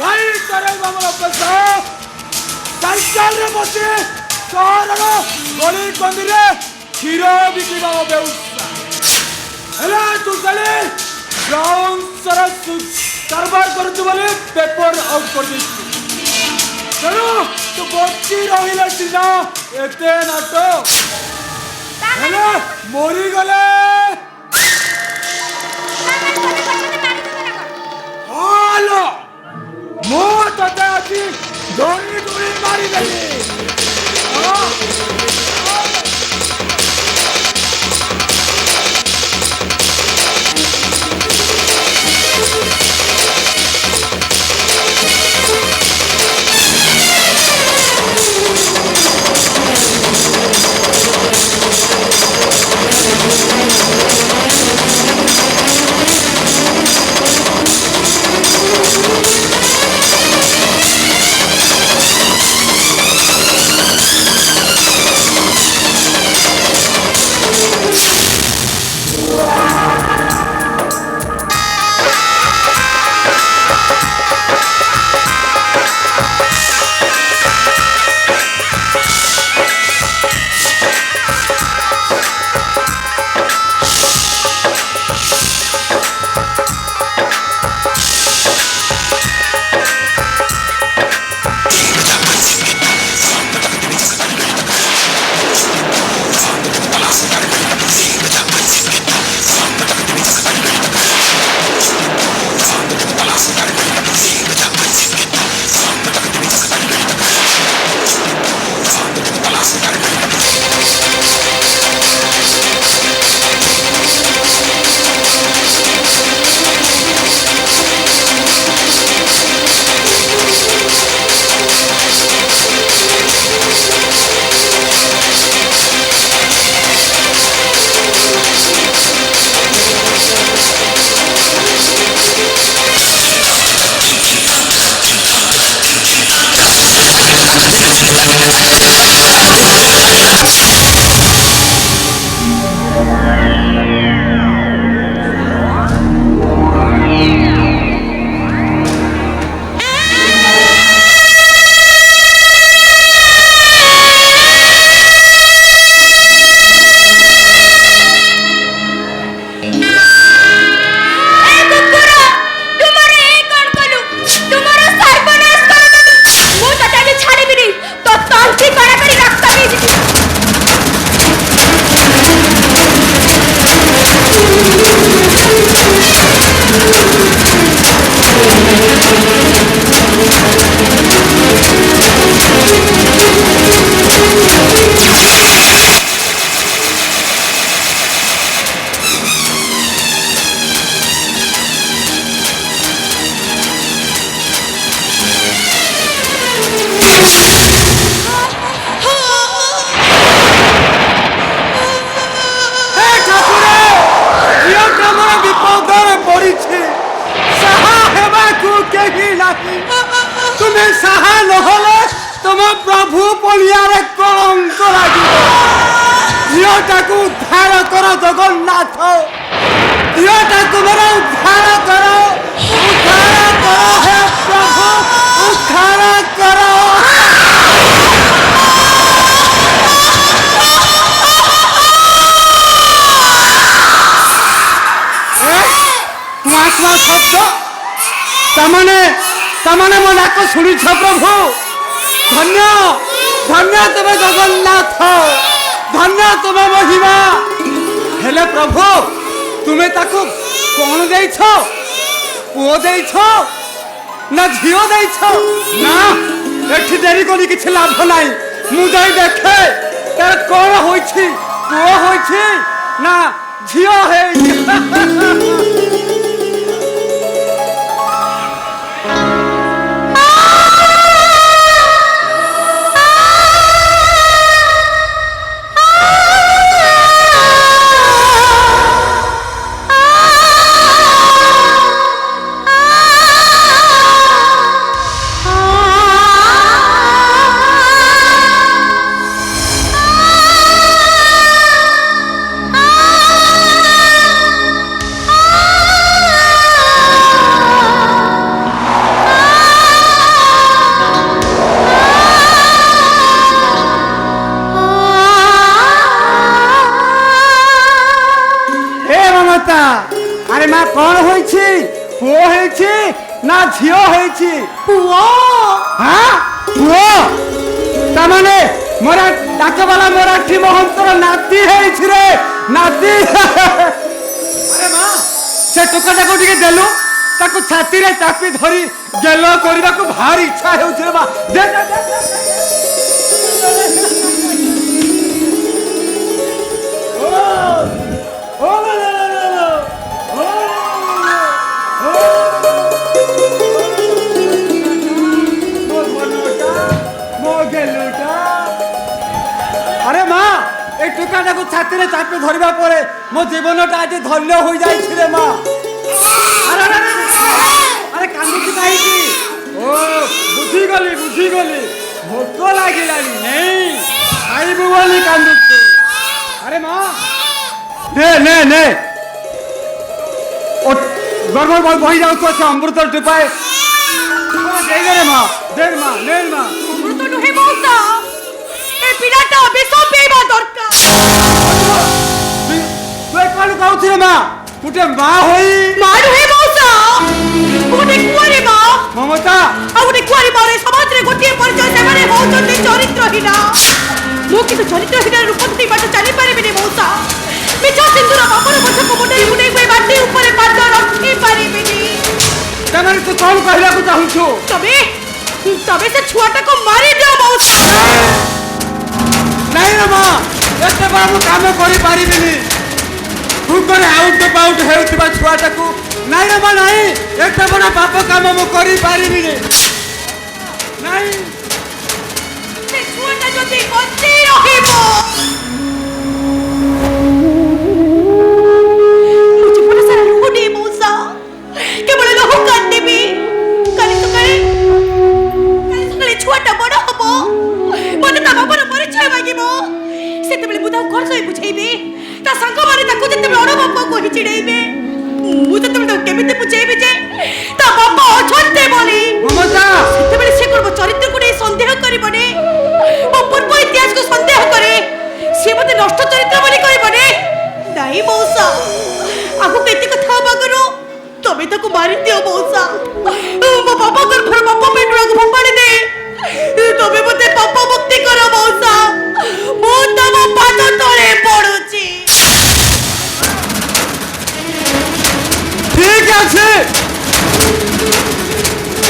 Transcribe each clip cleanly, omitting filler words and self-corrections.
गाई करे हमर पैसा साइकेल रे बसे सहर गली कंदी रे क्षीर बिकिबा व्यवस्था हेला तू चले ग्राउंड सरस कारबार करछु बोले पेपर आउट कर दिछु चलो तू बच्ची रहिले सिना एते नाटो हेला मोरी गले हालो मो तते आछि दोरी दोरी मारी देली तुम्हें साहा नहले तुम प्रभु पलियारे कलंक लागिबो झियोटाकू उद्धार कर जगन्नाथ झियोटाकू मेरा उद्धार कर हे प्रभु उद्धार कर शब्द तमने मो डाक शुणी प्रभु धन्य धन्य तुम्हें जगन्नाथ धन्य तुम्हें महिमा हेले प्रभु तुम्हें ताकू कौन दे पुओ दे ना झीओ दे ना एठी देरी करी किछ लाभ नाही मु जाई देखे तार कौन होइछि पुओ होइछि ना झीओ है ঝিଅ ହେଇଛି ପୁଅ হ্যাঁ পুଅ তামানে মোরা ডাকবালা মরাঠি মহন্তর নাতি ହେଇଛି রে নাতি আরে মা সে টুকাটাକୁ ଟିକେ দেলু তাকু ছাতিরে চাপি ধরি গেল କରିବାକୁ ভারি ইচ্ছা ହେଉଛି রে মা দে দে দে ও লা লা লা লা ও আরে মা এই টুকাটাକୁ ছাতিরে চাপি ধরিবা পরে মো জীবনটা আজ ধন্য হই যাইছি রে মা আরে আরে আরে কান্দুছি কাহিকি ও বুঝি গলি ভোক লাগিলানি নেই খাইবু বলি কান্দুছি আরে মা নে নে ও গর্ব বই যাও তো সে অমৃত টিপায় দেই রে মা নে মা অমৃত নহে মৌসা এই পিলাটা বিষ পিଇବା দরকার তুই কোন কହୁଛୁ রে মা গুটে মা হই মা নহে মৌসা গোটে কুয়ারি মা মমতা ଆଉ ଗୋଟେ କୁଆରୀ ମାରେ ସମାଜରେ ଗୋଟିଏ ପରିଚୟ ସେମାନେ ହଉଛନ୍ତି ଚରିତ୍ରହୀନ ମୁଁ କିନ୍ତୁ ଚରିତ୍ରହୀନ ରୂପ ଦେଇ ବାଟ ଚାଲିପାରିବିନି ମଉସା ମିଛ ସିନ୍ଦୁର ବାପର ପଛକୁ ମୁଣ୍ଡେଇ ମୁଣ୍ଡେଇ ମାଟି ଉପରେ ପାଦ ରଖି ପାରିବିନି ତମେ ତୁ କଣ କହିବାକୁ ଚାହୁଁଛୁ ତମେ ତମେ ସେ ଛୁଆଟାକୁ ମାରିଦିଅ ମଉସା ନାଇଁ ରେ ମା ଏତେ ବଡ଼ ମୁଁ କାମ କରିପାରିବିନି ଭୁକରେ ଆଉଟ ପାଉଟ ହେଉଥିବା ଛୁଆଟାକୁ ନାଇଁ ରେ ମା ନାଇଁ ଏତେ ବଡ଼ ପାପ କାମ ମୁଁ କରିପାରିବିନି ନାଇଁ ସେ ଛୁଆଟା ଯଦି ବଞ୍ଚି ରହିବ ମୁଁ ଜୀବନ ସାରା ରହୁନି ମଉସା କେବଳ ରହୁ କାନ୍ଦିବି କାଲି ସକାଳେ ଛୁଆଟା ବଡ଼ ହବ ମୋତେ ତା ବାପର ପରିଚୟ ମାଗିବ ସେତେବେଳେ ମୁଁ ତାକୁ କ'ଣ କହି ବୁଝେଇବି ତା ସାଙ୍ଗମାନେ ତାକୁ ଯେତେବେଳେ ଅଣବାପ କହି ଚିଡ଼େଇବେ ମୁଁ ଯେତେବେଳେ ତାକୁ କେମିତି ବୁଝେଇବି ଯେ ତା ବାପା ଅଛନ୍ତି ବୋଲି ମମତା ସେତେବେଳେ ସେ କ'ଣ ମୋ ଚରିତ୍ରକୁ ନେଇ ସନ୍ଦେହ କରିବନି ମୋ ପୂର୍ବ ଇତିହାସକୁ ସନ୍ଦେହ କରେ ସେ ମୋତେ ନଷ୍ଟ ଚରିତ୍ର ବୋଲି କହିବନି ନାଇଁ ମଉସା ଆଗକୁ ଏତେ କଥା ହବା ଆଗରୁ ତମେ ତାକୁ ମାରିଦିଅ ମଉସା ମୋ ବାପାଙ୍କର ଘର ବାପା ପେଟୁଆକୁ ଫୋପାଡ଼ି ଦେ ତମେ ମୋତେ ପାପ ମୁକ୍ତି କର ମଉସା ମୁଁ ତମ ପାଦ ତଳେ ପଡୁଛି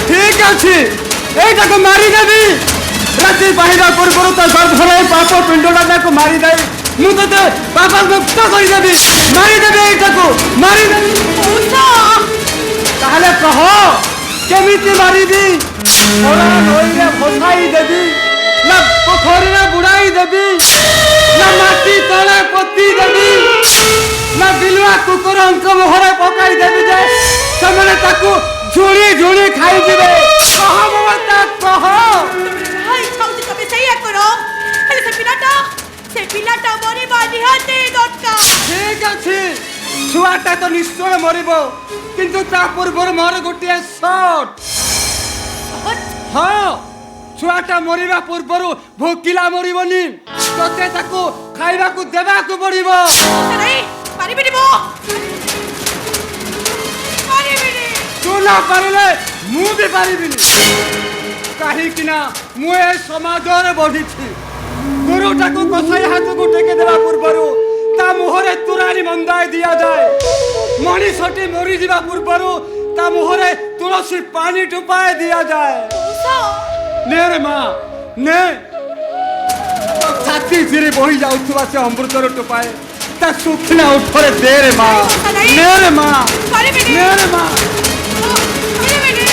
ঠিক আছে এইটাকে মারিদেবি রাতে বাহিরা পূর্বରୁ ତା ଗର୍ଭରେ ପାପ ପିଣ୍ଡଟାକୁ ମାରିଦେବି ମୁଁ ତତେ ପାପ ମୁକ୍ତ କରିଦେବି ମାରିଦେବି ଏଇଟାକୁ ମାରିଦେବି ତାହେଲେ କହ କେମିତି ମାରିବି ନଈରେ ଭସାଇ ଦେବି ନା ପୋଖରୀରେ ବୁଡ଼ାଇ ଦେବି ନା ମାଟି ତଳେ ପୋତି ଦେବି ନା ବିଲୁଆ କୁକୁରଙ୍କ ମୁହଁରେ ପକାଇ ଦେବି ଯେ ସେମାନେ ତାକୁ ଝୁଳି ଝୁଳି ଖାଇଯିବେ କହ ମମତା କହ ଇଚ୍ଛା ହଉଛି ତମେ ସେଇଆ କର ହେଲେ ସେ ପିଲାଟା ମରିବା ନିହାତି ଦରକାର ଠିକ ଅଛି ଛୁଆଟା ତ ନିଶ୍ଚୟ ମରିବ କିନ୍ତୁ ତା ପୂର୍ବରୁ ମୋର ଗୋଟିଏ ସର୍ଟ ହଁ ଛୁଆଟା ମରିବା ପୂର୍ବରୁ ଭୋକିଲା ମରିବନି ତତେ ତାକୁ ଖାଇବାକୁ ଦେବାକୁ ପଡିବ ତୁ ନ ପାରିଲେ ମୁଁ ବି ପାରିବିନି କାହିଁକି ନା ମୁଁ ଏ ସମାଜରେ ବଢିଛି ଗୁରୁଟାକୁ କଷାଇ ହାତକୁ ଟେକି ଦେବା ପୂର୍ବରୁ ତା ମୁହଁରେ ତୁରାଣି ମନ୍ଦାଇ ଦିଆଯାଏ ମଣିଷଟି ମରିଯିବା ପୂର୍ବରୁ ତା ମୁହଁରେ ତୁଳସୀ ପାଣି ଟୁପାଏ ଦିଆଯାଏ ନେ ରେ ମା ନେ ଛାତି ଚିରି ବହି ଯାଉଥିବା ସେ ଅମୃତର ଟୁପାଏ ତା ଶୁଖିଲା ଓଠରେ ଦେ ରେ ମା ନେ ରେ ମା ନେ ରେ ମା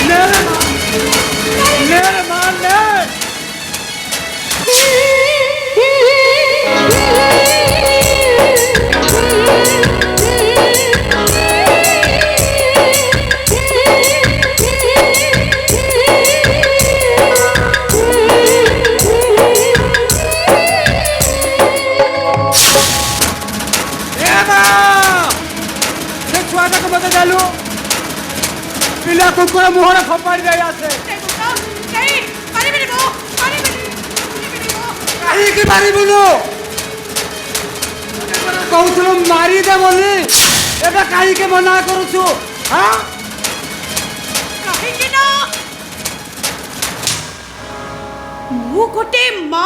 ନେ ରେ ମା ନେ ରେ ମା ନେ ପିଲା କୁକୁର ମୁହଁରେ ଫୋପାଡ଼ି ଦେଇ ଆସେ କାହିଁକି ମାରିବୁନୁ କହୁଥିଲୁ ମାରିଦେ ବୋଲି ଏବେ କାହିଁକି ମନା କରୁଛୁ କାହିଁକି ନା ମୁଁ ଗୋଟେ ମା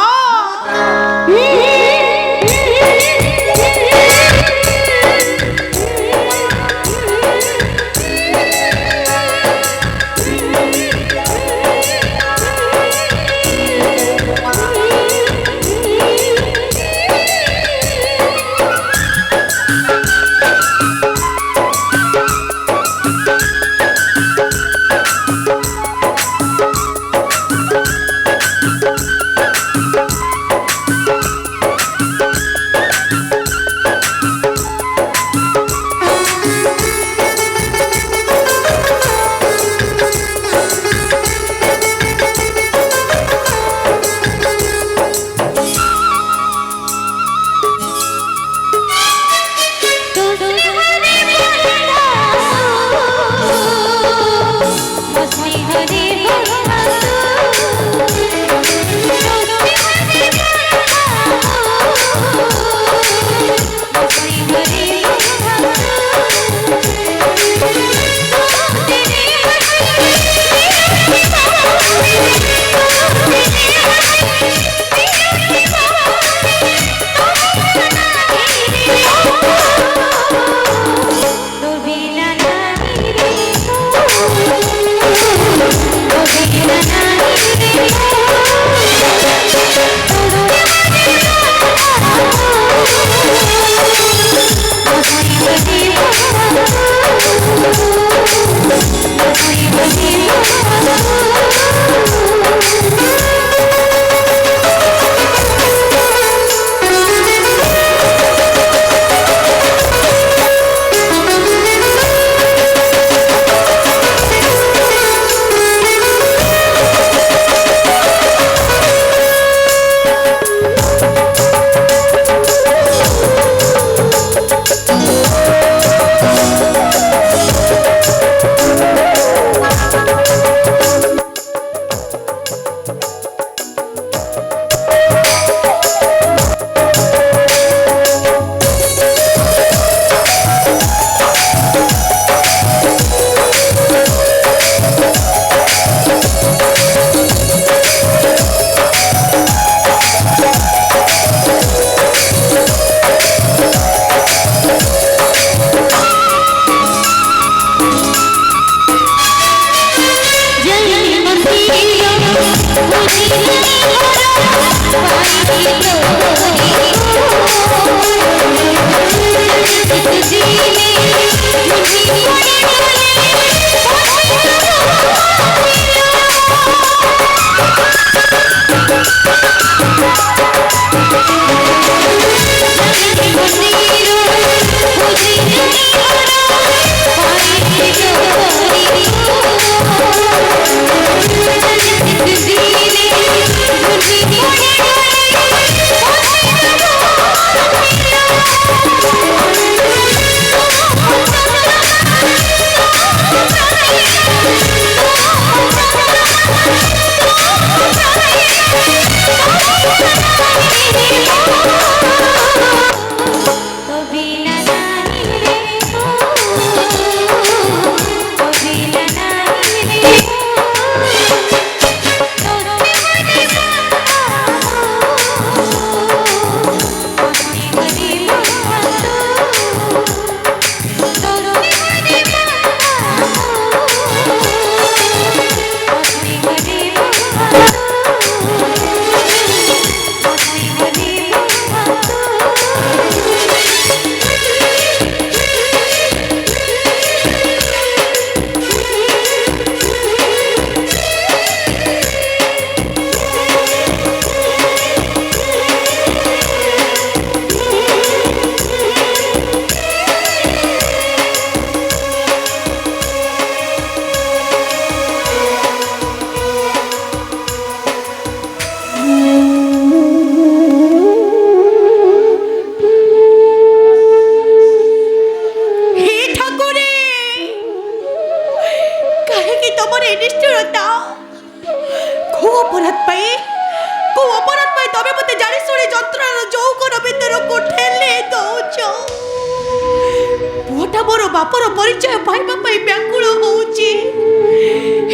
ମୋର ବାପର ପରିଚୟ ପାଇବା ପାଇଁ ବ୍ୟାକୁଳ ହଉଛି।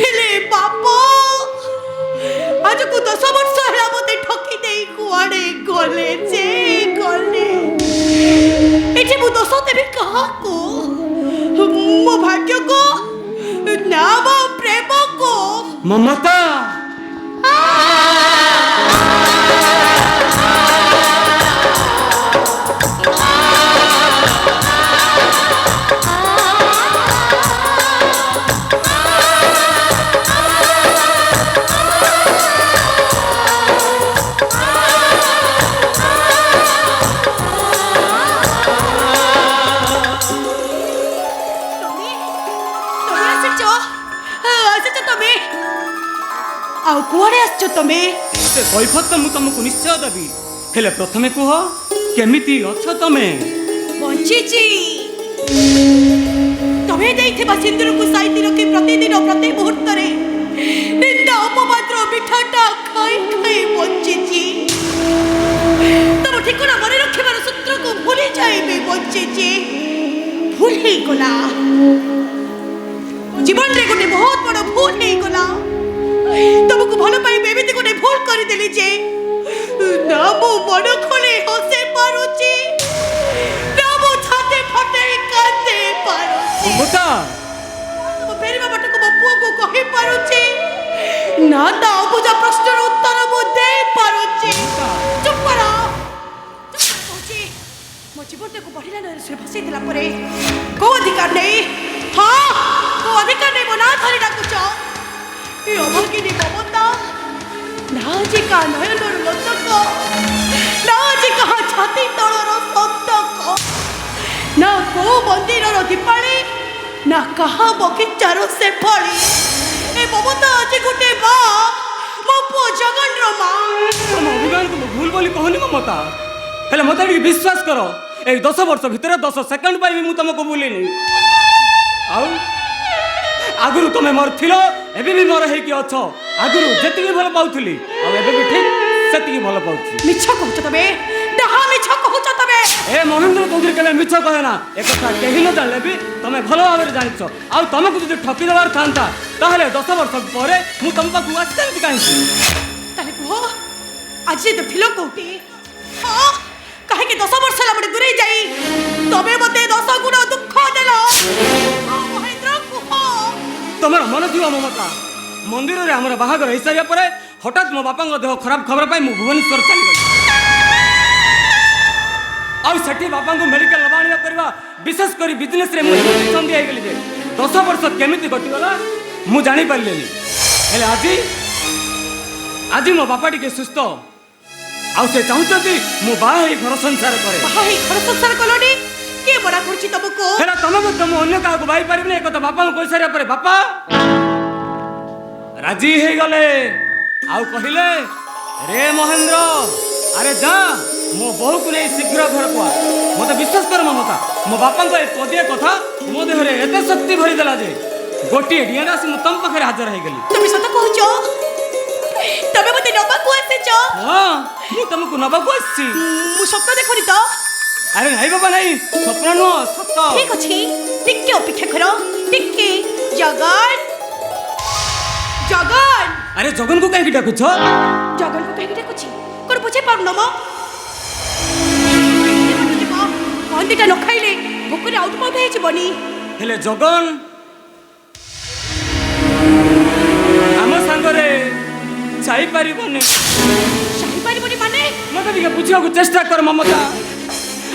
ହେଲେ ବାପ ଆଜକୁ 10 ବର୍ଷ दोष देवी कहा को मो भाग्य को ना मो प्रेम को ममता ଆଉ କୁଆଡ଼େ ଆସିଛ ତମେ? ସେ କୈଫତ ମୁଁ ତମକୁ ନିଶ୍ଚୟ ଦେବି, ହେଲେ ପ୍ରଥମେ କୁହ କେମିତି ଅଛ ତମେ? ବଞ୍ଚିଛି। ତମେ ଦେଇଥିବା ସିନ୍ଦୁରକୁ ସାଇତି ରଖି ପ୍ରତିଦିନ ପ୍ରତି ମୁହୂର୍ତ୍ତରେ ନିନ୍ଦା ଅପବାଦର ମିଠାଟା ଖାଇ ଖାଇ ବଞ୍ଚିଛି। ତମ ଠିକଣା ମନେ ରଖିବାର ସୂତ୍ରକୁ ଭୁଲି ଯାଇବି ବଞ୍ଚିଛି। ଭୁଲ ହେଇଗଲା, ଜୀବନରେ ଗୋଟେ ବହୁତ ବଡ଼ ଭୁଲ ହେଇଗଲା। ତମକୁ ଭଲ ପାଇବି ଏମିତି ଗୋଟେ ଭୁଲ କରିଦେଲି ଯେ ନା ମୁଁ ମନ ଖୋଲି ହସେଇ ପାରୁଛି, ନା ମୁଁ ଛାତି ଫଟେଇ କାନ୍ଦି ପାରୁଛି। ତମ ଫେରିବା ବାଟକୁ ମୋ ପୁଅକୁ କହିପାରୁଛି, ନା ତା ଅବୁଝ ପ୍ରଶ୍ନର ଉତ୍ତର ମୁଁ ଦେଇପାରୁଛି। ଚୁପ୍ କର, କହୁଛି ମୋ ଜୀବନଟାକୁ ବଢିଲା ନଈରେ ଭସେଇ ଦେଲା ପରେ କୋଉ ଅଧିକାର ନେଇ, ହଁ କୋଉ ଅଧିକାର ନେଇ ମୋ ନାଁ ଧରି ଡାକୁଛ? ଅଭାଗିନୀ ମମତା ନା ଯେ କାହା ନୟନର ଲୋତକ, ନା ଯେ କାହା ଛାତି ତଳର ସନ୍ତକ, ନା କୋଉ ମନ୍ଦିରର ଦୀପାଳି, ନା କାହା ବଗିଚାର ସେଫାଳି। ଏ ମମତା ଆଜି ଗୋଟେ ମା, ମୋ ପୁଅ ଜଗନ୍ର ମା। ତମ ଅଭିମାନକୁ ମୁଁ ଭୁଲ ବୋଲି କହୁନି ମମତା, ହେଲେ ମତେ ଟିକେ ବିଶ୍ୱାସ କର, ଏଇ 10 ବର୍ଷ ଭିତରେ 10 ସେକେଣ୍ଡ ପାଇଁ ବି ମୁଁ ତମକୁ ଭୁଲିନି। ଆଉ ଆଗରୁ ତମେ ମୋର ଥିଲ, ଏବେ ବି ମୋର ହେଇକି ଅଛ। ଆଗରୁ ଯେତିକି ଭଲ ପାଉଥିଲି ଆଉ ଏବେ ବି ଠିକ ସେତିକି ଭଲ ପାଉଛି। ମିଛ କହୁଛ ତମେ, ଡାହା ମିଛ କହୁଛ ତମେ। ଏ ମହେନ୍ଦ୍ର ଚୌଧୁରୀ କେବେ ମିଛ କହେ ନା, ଏକଥା କେହି ନ ଜାଣିଲେ ବି ତମେ ଭଲ ଭାବରେ ଜାଣିଛ। ଆଉ ତମକୁ ଯଦି ଠକି ଦେବାର ଥାନ୍ତା ତାହେଲେ 10 ବର୍ଷ ପରେ ମୁଁ ତମ ପାଖକୁ ଆସିଥାନ୍ତି କାହିଁକି? ତାହେଲେ କୁହ ଆଜି ତ ଥିଲ କୋଉଠି? ହଁ କାହିଁକି 10 ବର୍ଷ ହେଲା ଗୋଟେ ଦୂରେଇ ଯାଇ ତମେ ମତେ 10 ଗୁଣ ଦୁଃଖ ଦେଲ? ମହେନ୍ଦ୍ର କୁହ। ତମର ମନ ଥିବ ମମତା, ମନ୍ଦିରରେ ଆମର ବାହାଘର ହେଇସାରିବା ପରେ ହଠାତ୍ ମୋ ବାପାଙ୍କ ଦେହ ଖରାପ ଖବର ପାଇ ମୁଁ ଭୁବନେଶ୍ୱର ଚାଲିଗଲି। ଆଉ ସେଠି ବାପାଙ୍କୁ ମେଡିକାଲ ନେବା ଆଣିବା କରିବା, ବିଶେଷ କରି ବିଜନେସରେ ମୁଁ ସନ୍ଧି ହେଇଗଲି ଯେ 10 ବର୍ଷ କେମିତି କଟିଗଲା ମୁଁ ଜାଣିପାରିଲିନି। ହେଲେ ଆଜି ମୋ ବାପା ଟିକେ ସୁସ୍ଥ, ଆଉ ସେ ଚାହୁଁଛନ୍ତି ମୁଁ ବାହା ହେଇ ଘର ସଂସାର କରେ। ବାହା ହେଇ ଘର ସଂସାର କଲନି? କିଏ ମନା କରୁଛି ତମକୁ? ହେଲେ ତମେ ମଧ୍ୟ ମୁଁ ଅନ୍ୟ କାହାକୁ ବାହି ପାରିବିନି, ଏ କଥା ବାପାଙ୍କୁ କହିସାରିବା ପରେ ବାପା ରାଜି ହେଇଗଲେ। ଆଉ କହିଲେ, ରେ ମହେନ୍ଦ୍ର, ଆରେ ଯା ମୋ ବୋହୂକୁ ନେଇ ଶୀଘ୍ର ଘରକୁ ଆ। ମତେ ବିଶ୍ୱାସ କର ମମତା, ମୋ ବାପାଙ୍କ ଏ ପଦିଏ କଥା ମୋ ଦେହରେ ଏତେ ଶକ୍ତି ଭରିଦେଲା ଯେ ଗୋଟିଏ ଡିଆରେ ଆସି ମୁଁ ତମ ପାଖରେ ହାଜର ହେଇଗଲି। ତମେ ସତ କହୁଛ? ତମେ ମତେ ନବାକୁ ଆସିଛ? ହଁ ମୁଁ ତମକୁ ନବାକୁ ଆସିଛି। ମୁଁ ସ୍ୱପ୍ନ ଦେଖୁନି ତ? ଆରେ ନାଇଁ ବାବା ନାଇଁ, ସ୍ୱପ୍ନ ନୁହଁ ସତ। ଠିକ ଅଛି, ଟିକେ ଅପେକ୍ଷା କର, ଟିକେ। ଜଗନ, ଜଗନ। ଆରେ ଜଗନକୁ କାହିଁକି ଡାକୁଛ? ଜଗନକୁ କାହିଁକି ଡାକୁଛି କଣ ବୁଝି ପାରୁନ ମ? କହନ୍ତିଟା ନ ଖାଇଲେ ଭୋକରେ ଆଉ କଣ ହେଇଯିବନି? ହେଲେ ଜଗନ ଆମ ସାଙ୍ଗରେ ଯାଇପାରିବନି। ଯାଇପାରିବନି ମାନେ? ମତେ ଟିକେ ବୁଝିବାକୁ ଚେଷ୍ଟା କର ମମତା।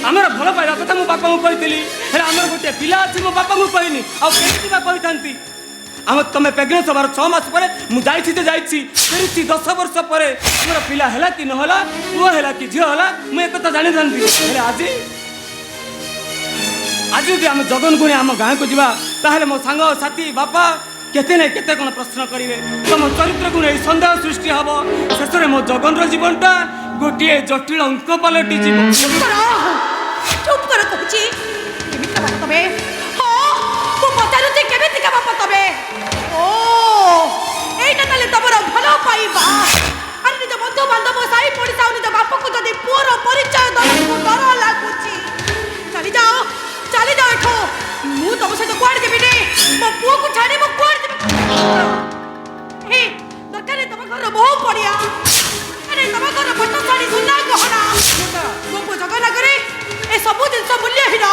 ଆମର ଭଲ ପାଇବା କଥା ମୁଁ ବାପାଙ୍କୁ କହିଥିଲି, ହେଲେ ଆମର ଗୋଟେ ପିଲା ଅଛି ମୋ ବାପାଙ୍କୁ କହିନି। ଆଉ କେମିତି ବା କହିଥାନ୍ତି? ତମେ ପ୍ରେଗନେନ୍ସ ହେବାର 6 ମାସ ପରେ ମୁଁ ଯାଇଛି ଯେ ଯାଇଛି, ଫେରିଛି 10 ବର୍ଷ ପରେ। ଆମର ପିଲା ହେଲା କି ନହେଲା, ପୁଅ ହେଲା କି ଝିଅ ହେଲା, ମୁଁ ଏକଥା ଜାଣିଥାନ୍ତି। ହେଲେ ଆଜି ଯଦି ଆମେ ଜଗନକୁ ନେଇ ଆମ ଗାଁକୁ ଯିବା ତାହେଲେ ମୋ ସାଙ୍ଗ ସାଥୀ ବାପା କେତେ ନାଇଁ କେତେ କ'ଣ ପ୍ରଶ୍ନ କରିବେ। ତମ ଚରିତ୍ରକୁ ନେଇ ସନ୍ଦେହ ସୃଷ୍ଟି ହବ। ଶେଷରେ ମୋ ଜଗନର ଜୀବନଟା ଗୋଟିଏ ଜଟିଳ ଅଙ୍କ ପାଲଟି ଯିବ। ଚୁପ୍ କର କହୁଛି। କେମିତିକା ବାପା ତମେ? ହଁ ମୁଁ ପଚାରୁଛି କେମିତିକା ବାପା ତମେ? ଓ ଏଇଟା ତାହେଲେ ତମର ଭଲ ପାଇବା। ଆରେ ନିଜ ବନ୍ଧୁ ବାନ୍ଧବ ସାହି ପଡ଼ିଶା ଆଉ ନିଜ ବାପକୁ ଯଦି ପୁଅର ପରିଚୟ ଦେବାକୁ ଡର ଲାଗୁଛି, ଚାଲିଯାଅ ଏଠୁ। ମୁଁ ତମ ସହିତ କୁଆଡ଼େ ଯିବିନି। ମୋ ପୁଅକୁ ଛାଡ଼ି ମୁଁ କୁଆଡ଼େ ଯିବି? ଦରକାର ତମ ଘର ବହୁ ପଡ଼ିଆ, ଆରେ ତମ ଘର ଫଟୋ ଶାଢ଼ୀ ସୁନା ଗହଣା, ମୋ ପୁଅ ଜଗନ୍ନାଥରେ ଏ ସବୁ ଜିନିଷ ମୂଲ୍ୟହୀନ।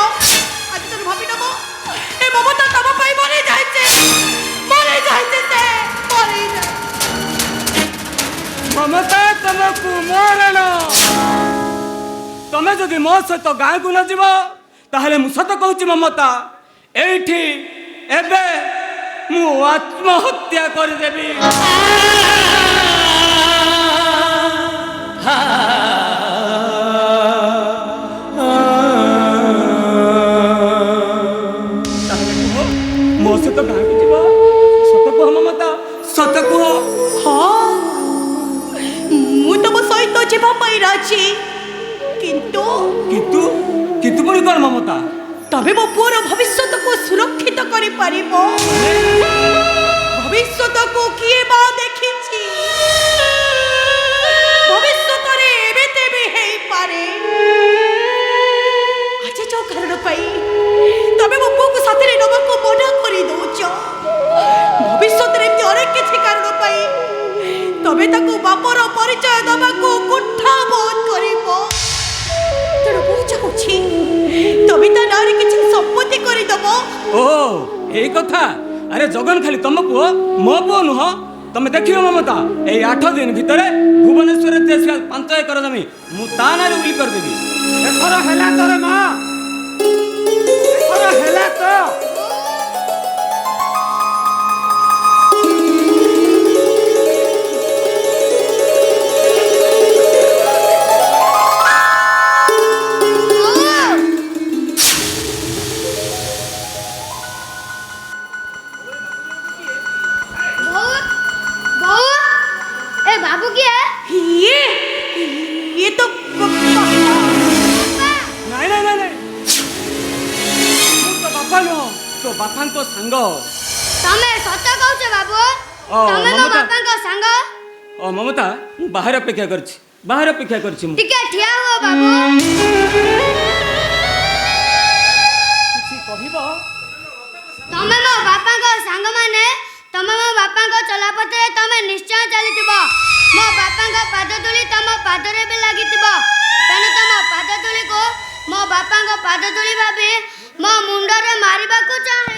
ममता तुमको मरण तमें जदि मो सहित गाँ को न जीव ताहले मु सत कहूँ ममता एठी एबे मु आत्महत्या करदेवी मो सहित गाँ को जीव सत कह ममता सत कह हाँ मु तुम सहित जीवा पाई राजी किंतु किंतु किंतु पुणी कौन ममता तबे मो पुअर भविष्यत को सुरक्षित करि पारिबो भविष्यत को किए बा देखिछि भविष्यत रे एबे तेबे हेई पारे आज जो कारण पाई तबे मो पुअ को साथरे नबा को मना करि दउछ भविष्यत रे अनेक किछि कारण पाई तबे ताको बापर परिचय दबा को कुठा बोध करिबो तेरे बहुत चाहूची तभी ता नारी किसी संपत्ति करी दबो ओ ए कथा अरे जगन खाली तुम पुओ मो पुओ नुह तमे देखियो ममता ए 8 दिन भितरे भुवनेश्वर 5 एकर जमी मु ता नारी उली कर देबी एथरा हेला तोरे मां एथरा हेला तो ये तो नहीं नहीं नहीं नहीं तो बापा नो तो बापा को संग तमे सत कहछ बाबू तमे मो बापा को संग ओ ममता बाहर अपेक्षा करछि बाहर अपेक्षा करछि मु टिके ठिया हो बाबू किछि कहिबो तमे मो बापा को संग माने तमे मो बापा को चलापते तमे निश्चय चलितबो मो बापा को पाद धूली तम पाद रे भी लागितबो तने तम पाद धूली को मो बापा को पाद धूली भाबी मो मुंड रे मारिबा को चाहे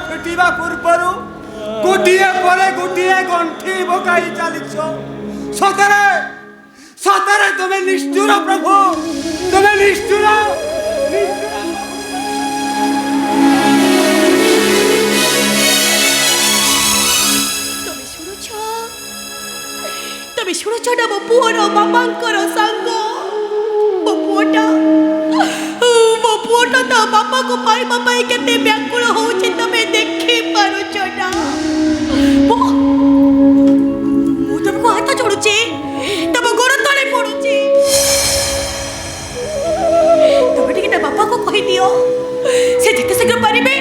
फेटिबा पूर्वरु गोटिए परे गोटिए गंठी बकाई चलिछो सतरे सतरे तुम्हें निष्ठुर प्रभु तुम्हें निष्ठुर तबे शुणुछ ना मो पुअर बापांकर संग मो पुअटा ता बापा को पाइबा पाई केते व्याकुल होछि तबे देखि पारुछ ना मो तुमको हाथ जोड़ुछि तब गोड़ तले पड़ुछि तबे टिके ता बापा को कहि दियो से जेते शीघ्र पारिबे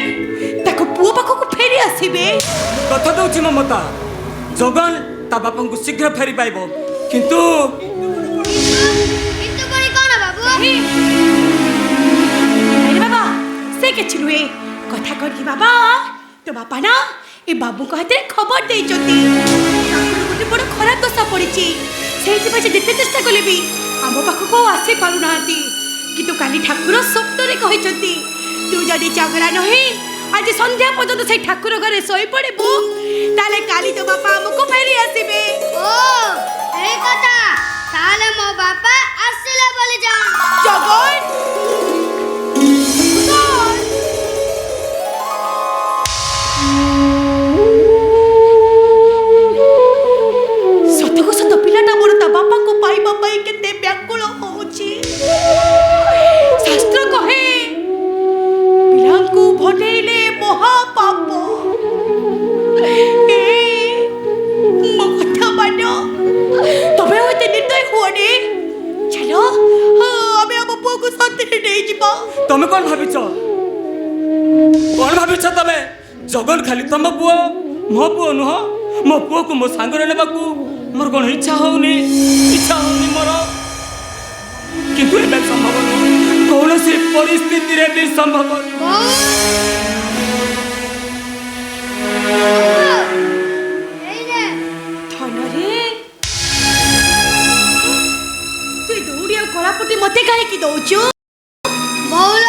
ताको पुओ पाखो को फेरी आसीबे कथा दउछि ममता जगन ता बापन को शीघ्र फेरी पाइबो किंतु कोई कोन बाबू अरे बाबा से के नुहे कथा करी बाबा तो बापा ना ए बाबू को हाथे खबर दे जति गोटे बड़ खराब दशा पड़ी से जेते चेष्टा कले भी आम पाख को आसी पारु नांती किंतु काली ठाकुर स्वप्न रे कहिसंती तू जदी जागरा नहे आज संध्या पर्यंत से ठाकुर घरे सोई पड़बू ताले काली तो बापा हमको फेरी आसीबे ओ ए कथा ताले मो बापा आसिले बोली जा जगन सतको सत पिलाटा मोर ता बापा को पाइबा पाई केते व्याकुल होउची शास्त्र कहे पिलांकु भटेइले महापाप ए मो कथा बानो तबे होते निर्दय हुअने ଯିବ। ତମେ କଣ ଭାବିଛ ତମେ? ଜଗନ ଖାଲି ତମ ପୁଅ, ମୋ ପୁଅ ନୁହଁ। ମୋ ପୁଅକୁ ମୋ ସାଙ୍ଗରେ ନେବାକୁ ମୋର କଣ ଇଚ୍ଛା ହଉନି ମୋର, କିନ୍ତୁ ଏବେ ସମ୍ଭବ ନୁହଁ, କୌଣସି ପରିସ୍ଥିତିରେ ବି ସମ୍ଭବ ନୁହଁ। তুই দৌড়ি ଆଉ କଳାପଟି ମତେ କାହିଁକି ଦଉଛୁ? ବଉଳ,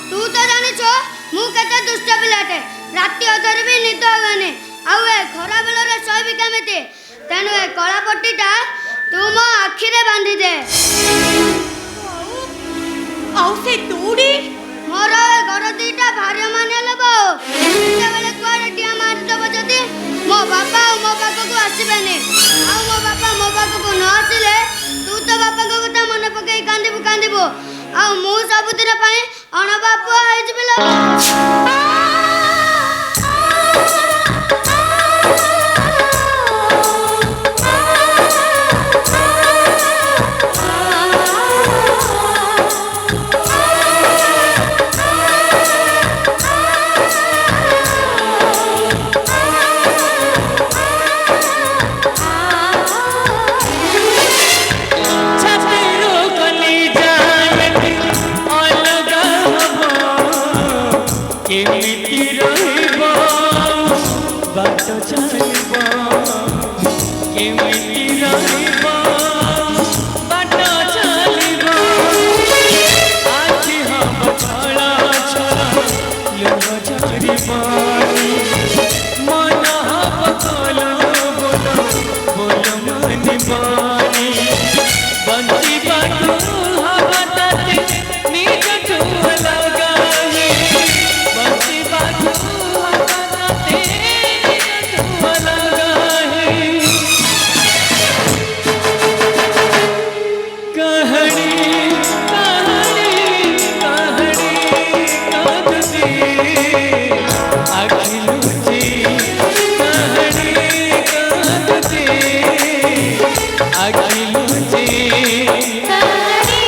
ତୁ ତ ଜାଣିଛୁ ମୁଁ କେତେ ଦୁଷ୍ଟ ପିଲାଟେ। ରାତି ଅଧରେ ବି ନିଦ ହୁଏନି, ଆଉ ଏ ଖରା ବେଳରେ ଶୋଇବି କେମିତି? ତେଣୁ ଏ କଳାପଟିଟା ତୁ ମୋ ଆଖିରେ ବାନ୍ଧିଦେ। ଆଉ ସେ ଦୌଡ଼ି ମୋର ଏ ଘର ଦିଟା ଭାରି ମାନିଲେ ବୋଉ। ଯେତେବେଳେ କୁଆଡ଼େ ଡିଆ ମାରିଦେବ ଯଦି ମୋ ବାପା ଆଉ ମୋ ପାଖକୁ ଆସିବେନି। ଆଉ ମୋ ବାପା ମୋ ପାଖକୁ ନ ଆସିଲେ ତୁ ତ ବାପାଙ୍କ କଥା ମନେ ପକେଇ କାନ୍ଦିବୁ। ଆଉ ମୁଁ ସବୁଦିନ ପାଇଁ ଅଣବାପୁଆ ହେଇଯିବି ଲୋ। अखिल जी कहने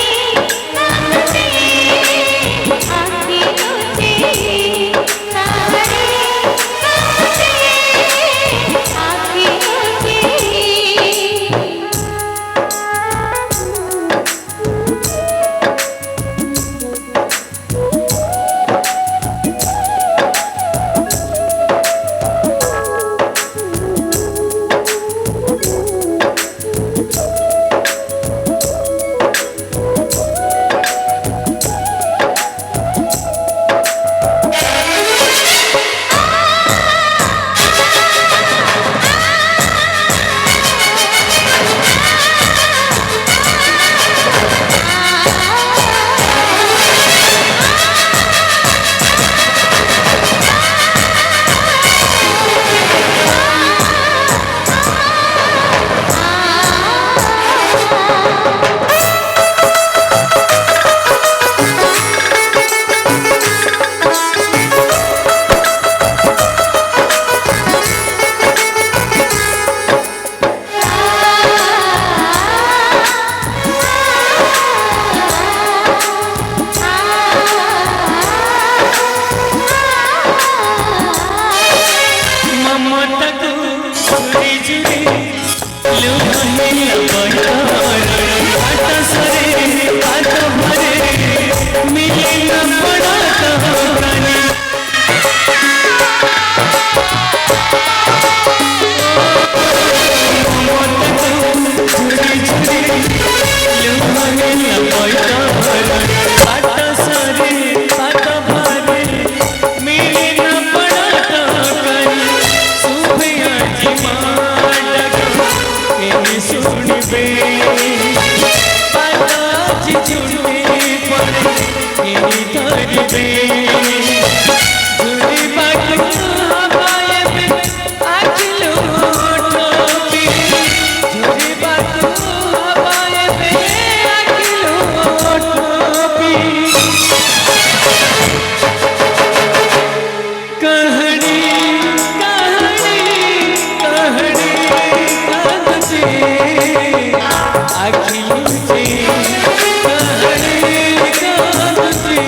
का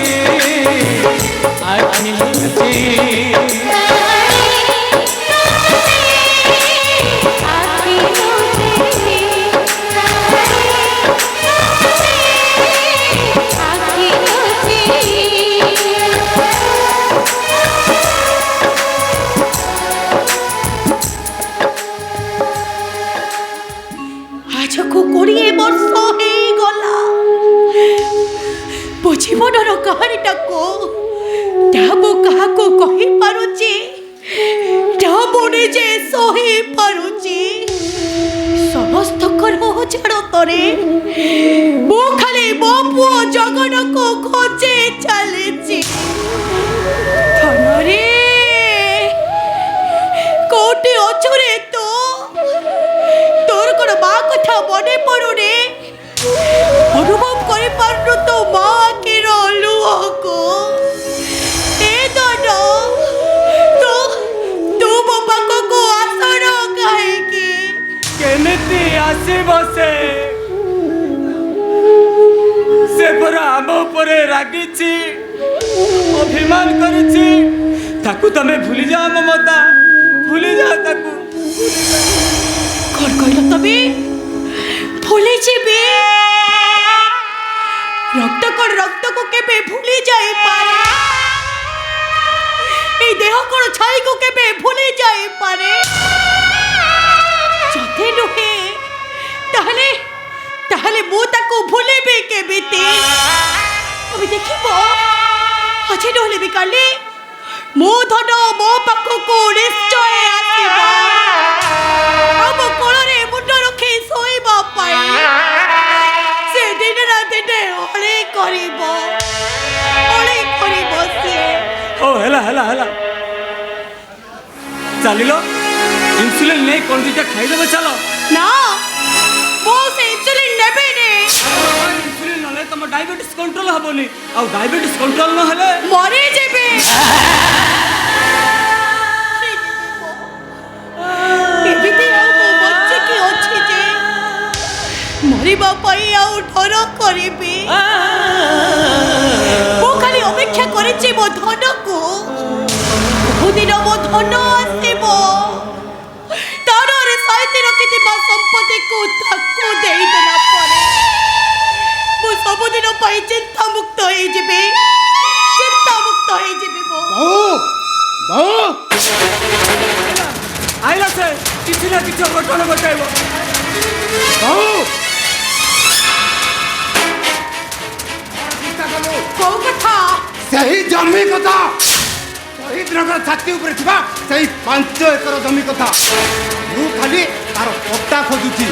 ଆଜକୁ 20 ବର୍ଷ ହେଇଗଲା ମୋ ଜୀବନର କାହାଣୀଟାକୁ ମୁଁ କାହାକୁ କହିପାରୁଛି ମୁଁ ନିଜେ ସହିପାରୁଛି ସମସ୍ତଙ୍କର ଜାଣତରେ ମୁଁ ଖାଲି ମୋ ପୁଅ ଜଗନକୁ ଖୋଜି ଚାଲିଛି ଧନରେ କୋଉଠି ଅଛୁ ରେ ତୁ ତୋର କ'ଣ ମା କଥା ମନେ ପଡୁନି ଅନୁଭବ କରିପାରୁନୁ ତୋ ମା ଆଖିର ଲୁହକୁ ଏ ଧନ ତୁ ମୋ ପାଖକୁ ଆସନ କାହିଁକି କେମିତି ଆସିବ ସେ ପରା ଆମ ଉପରେ ରାଗିଛି ଅଭିମାନ କରିଛି ତାକୁ ତମେ ଭୁଲି ଯାଅ ମମତା ଭୁଲି ଯାଅ ତାକୁ କ'ଣ କହିଲ ତମେ ଭୁଲି ଯିବି ରକ୍ତ କ'ଣ ରକ୍ତକୁ କେବେ ଭୁଲି ଯାଇପାରେ এই দেহ কোন ছাইକୁ কেবে ভুলে যাইপারে যদি নুহে তাহলে তাহলে ମୁଁ ତାକୁ ଭୁଲିବି କେମିତି তুমি ଦେଖିବ ଆଜି ନହେଲେ ବି କାଲି ମୋ ଧନ ମୋ ପାଖକୁ ନିଶ୍ଚୟ ଆସିବ ଆମ କୋଳରେ ମୁଣ୍ଡ ରଖି ଶୋଇବା ପାଇଁ ସେ ଦିନ ନା ଦିନେ ଅଳି କରିବ ସିଏ ଓ ହେଲା ହେଲା ହେଲା ଚାଲିଲ ଇନ୍ସୁଲିନ୍ ନେଇ କ'ଣ ଦୁଇଟା ଖାଇଦେବେ ଚାଲ ନା ମୁଁ ସେ ଇନ୍ସୁଲିନ୍ ନେବିନି ଇନ୍ସୁଲିନ୍ ନହେଲେ ତମ ଡାଇବେଟିସ୍ କଣ୍ଟ୍ରୋଲ ହବନି ଆଉ ଡାଇବେଟିସ୍ କଣ୍ଟ୍ରୋଲ ନହେଲେ ମରିଯିବି ଏମିତି ଆଉ ମୁଁ ବଞ୍ଚିକି ଅଛି ଯେ ମରିବା ପାଇଁ ଆଉ ଡର କରିବି ମୁଁ ଖାଲି ଅପେକ୍ଷା କରିଛି ମୋ ଧନକୁ ବହୁଦିନ ମୋ ଧନ ଆସିବ ତାରରେ ସାଇତି ରଖିଥିବା ସମ୍ପତ୍ତିକୁ ତାକୁ ଦେଇଦେଲା ପରେ ମୁଁ ସବୁଦିନ ପାଇଁ ଚିନ୍ତାମୁକ୍ତ ହେଇଯିବି ଆଇଲା ସେ କିଛି ନା କିଛି ଅଘଟଣ ଘଟାଇବ କୋଉ କଥା ସେହି ଜମି କଥା ଶହୀଦନଗର ଛାତି ଉପରେ ଥିବା ସେହି 5 ଏକର ଜମି କଥା ମୁଁ ଖାଲି ତାର ପଟ୍ଟା ଖୋଜୁଛି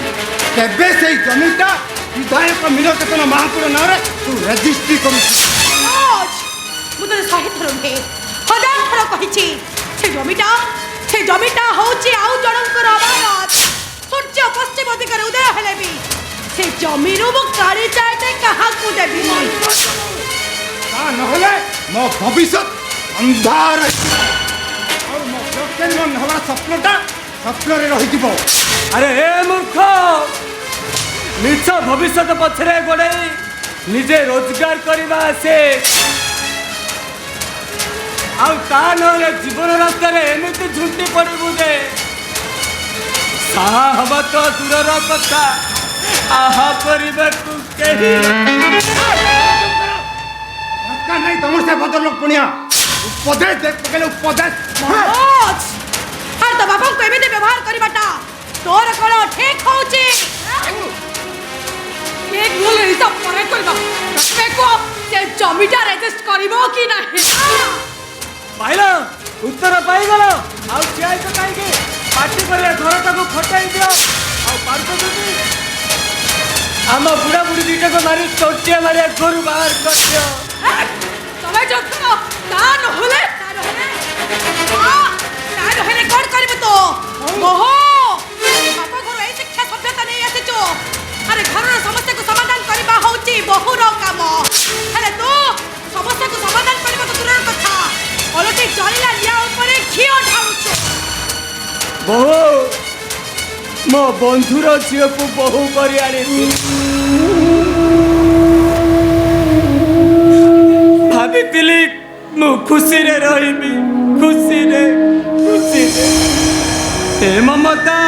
କେବେ ସେହି ଜମିଟା ବିଧାୟକ ମିଳକେତନ ମହାକୁଡ଼ ନାଁରେ ତୁ ରେଜିଷ୍ଟ୍ରି କରୁଛୁ ମୁଁ ତୋତେ 100 ଥର ନୁହେଁ 1000 ଥର କହିଛି ସେ ଜମିଟା ହଉଛି ଆଉ ଜଣଙ୍କର ଅମାନତ ସୂର୍ଯ୍ୟ ପଶ୍ଚିମ ଦିଗରେ ଉଦୟ ହେଲେ ବି ସେ ଜମିରୁ ମୁଁ କାଢ଼ି ଚାଟେ କାହାକୁ ଦେବିନି ତା ନହେଲେ ମୋ ଭବିଷ୍ୟତ ଅନ୍ଧାର ଆଉ ମୋ ପ୍ରତ୍ୟେକ ହେବା ସ୍ୱପ୍ନରେ ରହିଯିବ ଆରେ ଏ ମୂର୍ଖ ମିଛ ଭବିଷ୍ୟତ ପଛରେ ଗୋଡ଼େଇ ନିଜେ ରୋଜଗାର କରିବା ଆସେ ଆଉ ତା ନହେଲେ ଜୀବନ ରାସ୍ତାରେ ଏମିତି ଝୁଣ୍ଟି ପଡ଼ିବୁ ଯେ ସାହା ହବା ତ ଦୂରର କଥା ଆହା କରିବାକୁ କେହି ଦରକାର ନାହିଁ ତମର ସେ ଭଦ୍ରଲୋକ ପୁଣିଆ ଉପଦେଶ ଦେ ପକେଇଲେ ଉପଦେଶ ମନୋଜ ଆରେ ତ ବାପାଙ୍କୁ ଏମିତି ବ୍ୟବହାର କରିବାଟା ତୋର କ'ଣ ଠିକ ହଉଛି ଠିକ ଭୁଲ ହିସାବ ପରେ କରିବା ତମେ କୁହ ସେ ଜମିଟା ରେଜିଷ୍ଟ କରିବ କି ନାହିଁ ପାଇଲ ଉତ୍ତର ପାଇଗଲ ଆଉ ଠିଆଇଛ କାହିଁକି ପାଟି କରିବା ଘରଟାକୁ ଫଟାଇ ଦିଅ ଆଉ ପାରୁଛ ଯଦି ଆମ ବୁଢ଼ା ବୁଢ଼ୀ ଦୁଇଟାକୁ ମାରି ଚୋଟିଆ ମାରିଆ ଘରୁ ବାହାର କରିଦିଅ ତମେ ଯୋଉ ତା ନହେଲେ କ'ଣ କରିବ ତ ଓହୋ ବାପା ଘରୁ ଏଇ ଶିକ୍ଷା ସଭ୍ୟତା ନେଇ ଆସିଛୁ ଆରେ ଘରର ସମସ୍ୟାକୁ ସମାଧାନ କରିବା ହଉଛି ବହୁର କାମ ହେଲେ ତୁ ସମସ୍ୟାକୁ ସମାଧାନ କରିବା ତ ଦୂରର କଥା ଓଲଟି ଜଳିଲା ନିଆଁ ଉପରେ ଘିଅ ଢାଳୁଛୁ ବୋହୁ ମୋ ବନ୍ଧୁର ଝିଅକୁ ବୋହୁ କରି ଆଣିଛି ଭାବିଥିଲି ମୁଁ ଖୁସିରେ ରହିବି ଖୁସିରେ ଏ ମମତା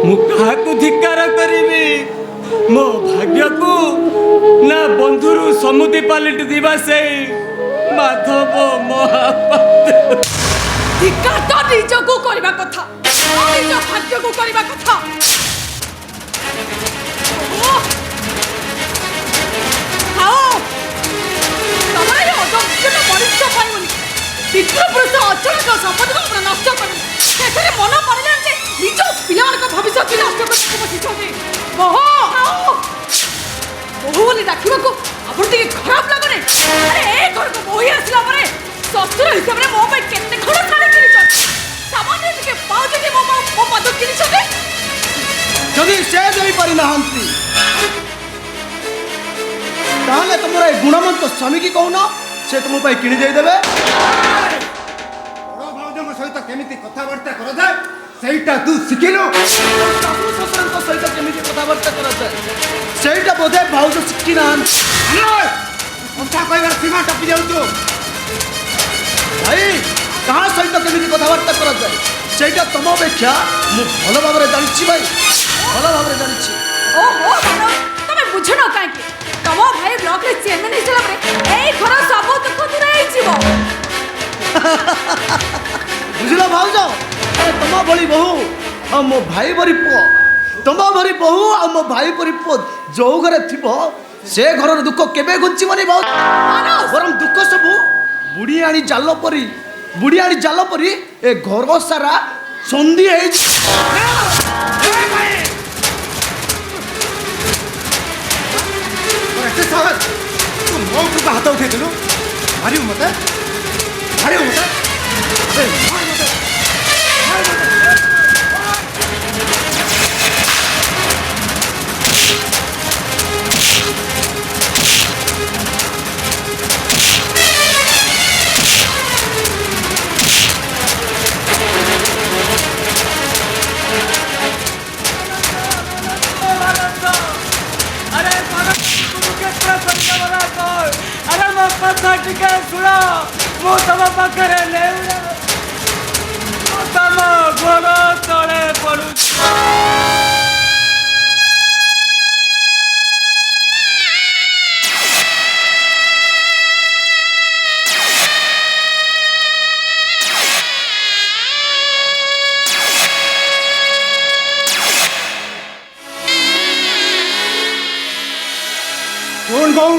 ମୁଁ କାହାକୁ ଧିକ୍କାର କରିବି ମୋ ଭାଗ୍ୟକୁ ନା ବନ୍ଧୁରୁ ସମୁଦି ପାଲିଟି ଦିବା ସେଇ ମାଧବ ମହାପାତ୍ର ଧିକ୍କାର ତ ନିଜକୁ କରିବା କଥା ନିଜ ଭାଗ୍ୟକୁ କରିବା କଥା ଖାଅ ତମର ଏ ଅଯୋଗ୍ୟ ବରିଷ୍ଠ ଭାଇ ବୋଲି ବିକ୍ର ପୁରୁଷ ଅଚଳଙ୍କ ସମ୍ପତ୍ତିକୁ ଆପଣ ନଷ୍ଟ କରି ସେଥିରେ ମନ ମାରିଲେଣି ଯେ ନିଜ ପିଲାମାନଙ୍କ ଭବିଷ୍ୟତ ନଷ୍ଟ କରିବାକୁ ବସିଛନ୍ତି। ବୋହୂ ବୋହୂ ବୋଲି ଡାକିବାକୁ ଆପଣ ଟିକେ ଖରାପ ଲାଗୁନି? ଆରେ ଏ ଘରକୁ ବୋହୂ ଆସିଲା ପରେ ଶ୍ୱଶୁର ହିସାବରେ ମୋ ପାଇଁ କେତେ ଖଣ୍ଡ ଶାଢ଼ୀ କିଣିଛନ୍ତି? ସାମାନ୍ୟ ଟିକେ ପାଉଛ ଯେ ମୋ ପାଦ କିଣିଛନ୍ତି? ଯଦି ସେ ଦେଇପାରି ନାହାନ୍ତି ତାହେଲେ ତମର ଏ ଗୁଣମନ୍ତ ସ୍ୱାମୀକି କହୁନ, ସେ ତୁମ ପାଇଁ କିଣି ଦେଇଦେବେ। ବଡ଼ ଭାଉଜଙ୍କ ସହିତ କେମିତି କଥାବାର୍ତ୍ତା କରାଯାଏ ସେଇଟା ତୁ ଶିଖିଲୁ। ଶାଶୁ ଶ୍ୱଶୁରଙ୍କ ସହିତ କେମିତି କଥାବାର୍ତ୍ତା କରାଯାଏ ସେଇଟା ବୋଧେ ଭାଉଜ ଶିଖି ନାହାନ୍ତି। କଥା କହିବାର ସୀମା ଟପି ଯାଉଛୁ। ଭାଇ କାହା ସହିତ କେମିତି କଥାବାର୍ତ୍ତା କରାଯାଏ ସେଇଟା ତମ ଅପେକ୍ଷା ମୁଁ ଭଲ ଭାବରେ ଜାଣିଛି ଭାଇ, ଭଲ ଭାବରେ ଜାଣିଛି। ଓହୋ ମାନ ତମେ ବୁଝୁନ କାହିଁକି? ତମ ଭାଇ ବ୍ଲକରେ ଚେୟାରମ୍ୟାନ ହେଇସାରିଲା ପରେ ଏଇ ଘର ସବୁ ଦୁଃଖ ଦୂର ହେଇଯିବ। ବୁଝିଲ ଭାଉଜ, ତମ ଭଳି ବୋହୂ ଆଉ ମୋ ଭାଇ ପରି ପୁଅ, ତମ ଭଳି ବୋହୂ ଆଉ ମୋ ଭାଇ ପରି ପୁଅ ଯୋଉ ଘରେ ଥିବ ସେ ଘରର ଦୁଃଖ କେବେ ଘୁଞ୍ଚିବନି ଭାଉଜ। ବରଂ ଦୁଃଖ ସବୁ ବୁଢ଼ୀ ଆଣି ଜାଲ ପରି ଏ ଘର ସାରା ସନ୍ଧି ହେଇଛି। ଏତେ ସହଜ ତୁ ମୋ ଉପରକୁ ହାତ ଉଠେଇଥିଲୁ? ମାରିବୁ ମତେ? ମାରିବୁ ମତେ? ଆରେ ମାର ମତେ, ମାର ମତେ। अरे मो कथा टिके शुण, मु तम पाखे तम गोड़ तले पड़ू। ଶୁଣ ବୋଉ,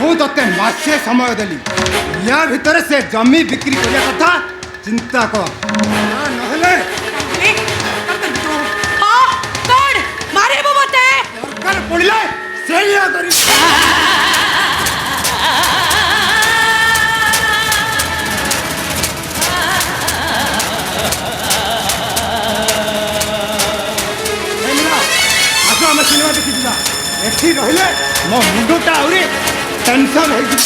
ମୁଁ ତତେ ମାସେ ସମୟ ଦେଲି, ୟା ଭିତରେ ସେ ଜମି ବିକ୍ରି କରିବା କଥା ଚିନ୍ତା କର, ନହେଲେ ମାରିବୁ ମତେ? ଦରକାର ପଡ଼ିଲେ ସେଇଆ କରି। ଆମେ ସିନେମା ଦେଖିଯିବା, ଏଠି ରହିଲେ ମୋ ମୁଣ୍ଡଟା ଆହୁରି ଟେନସନ୍ ହେଇଯିବ।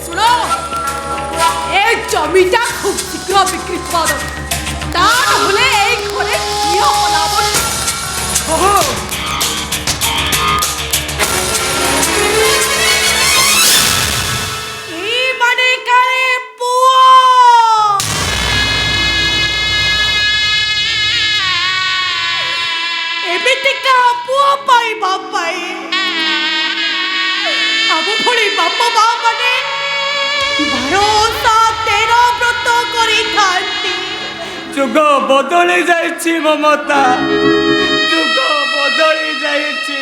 ଶୁଣ, ଏ ଜମିଟା খুব শীঘ্র বিক্রি করা দরকার, তা নাহলে এই ঘরে গৃহ পলাবন। এই মানে কালে পুয়া এমিতিকা পুয়া পাইবা পাই ଆମ ଭଳି ବାପା ମା ମାନେ 12-13 ବ୍ରତ କରିଥାନ୍ତି। ଯୁଗ ବଦଳି ଯାଇଛି ମମତା, ଯୁଗ ବଦଳି ଯାଇଛି।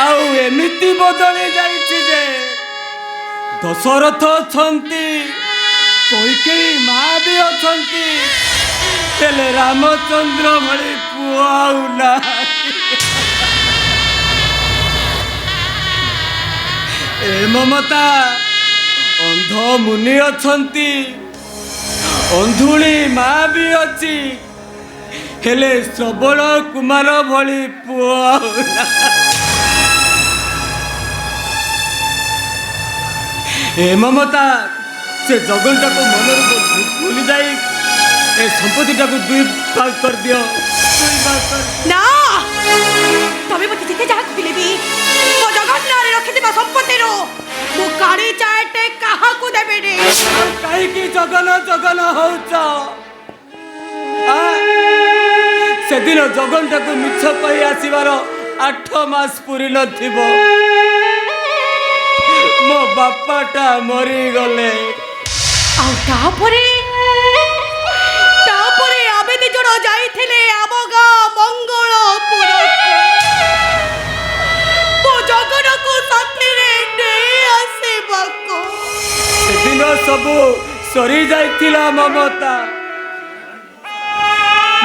ଆଉ ଏମିତି ବଦଳି ଯାଇଛି ଯେ ଦଶରଥ ଅଛନ୍ତି, କୈକେୟୀ ମା ବି ଅଛନ୍ତି, ହେଲେ ରାମଚନ୍ଦ୍ର ଭଳି ପୁଅ ଆଉ ନାହାନ୍ତି। ଏ ମମତା, ଅନ୍ଧ ମୁନି ଅଛନ୍ତି, ଅନ୍ଧୁଳି ମା ବି ଅଛି, ହେଲେ ଶ୍ରବଣ କୁମାର ଭଳି ପୁଅ ଆଉ ନାହାନ୍ତି। ଏ ମମତା, ସେ ଜଗନଟାକୁ ମନରୁ ଭୁଲି ଯାଇ ଏ ସମ୍ପତ୍ତିଟାକୁ 2 ଭାଗ କରିଦିଅ, 2 ଭାଗ କରି। ନା, ତମେ ମତେ ଯେତେ ଯାହା କହିଲେ ବି ମୋ ଜଗନ୍ନାଥରେ ରଖିଥିବା ସମ୍ପତ୍ତିରୁ ମୁଁ କାଳି ଚାଟେ କାହାକୁ ଦେବିନି। ଆଉ କାହିଁକି ଜଗନ ଜଗନ ହଉଛ? ସେ ସେଦିନ ଜଗନ୍ଟାକୁ ମିଛ କହି ଆସିବାର 8 ମାସ ପୁରି ନଥିବ ମୋ ବାପାଟା ମରିଗଲେ। ଆଉ ତାପରେ ଆମେ ଦି ଜଣ ଯାଇଥିଲେ ଆମ ଗାଁ ମଙ୍ଗଳପୁରକୁ ମୋ ଜଗନକୁ ସାଥିରେ ନେଇ ଆସିବାକୁ। ସେଦିନ ସବୁ ସରି ଯାଇଥିଲା ମମତା।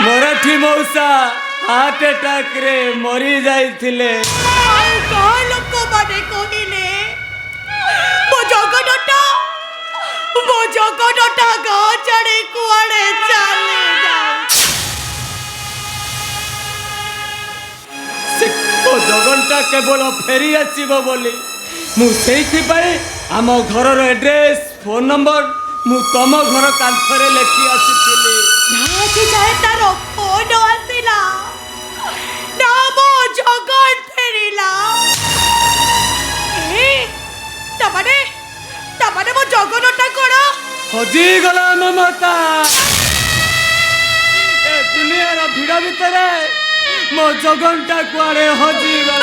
ମରାଠୀ ମଉସା ହାର୍ଟ ଆଟାକରେ ମରି ଯାଇଥିଲେ। ଆଉ ଗାଁ ଲୋକମାନେ କହିଲେ ମୋ ଜଗନଟା ଗାଁ ଛାଡ଼ି କୁଆଡ଼େ ଚାଲି ଯାଉଛି। ସେ ମୋ ଜଗନ୍ଟା କେବଳ ଫେରି ଆସିବ ବୋଲି ମୁଁ ସେଇଥିପାଇଁ ଆମ ଘରର ଆଡ୍ରେସ୍ ଫୋନ୍ ନମ୍ବର ମୁଁ ତମ ଘର କାନ୍ଥରେ ଲେଖି ଆସିଥିଲି। ଆଜି ଯାଏ ତାର ଫୋନ ଆସିଲା ନା ମୋ ଜଗନ ଫେରିଲା। ତାମାନେ ମୋ ଜଗନଟା କଣ ହଜିଗଲା ମମତା। ଏ ଦୁନିଆର ଭିଡ଼ ଭିତରେ ମୋ ଜଗନ୍ଟା କୁଆଡ଼େ ହଜିଗଲା।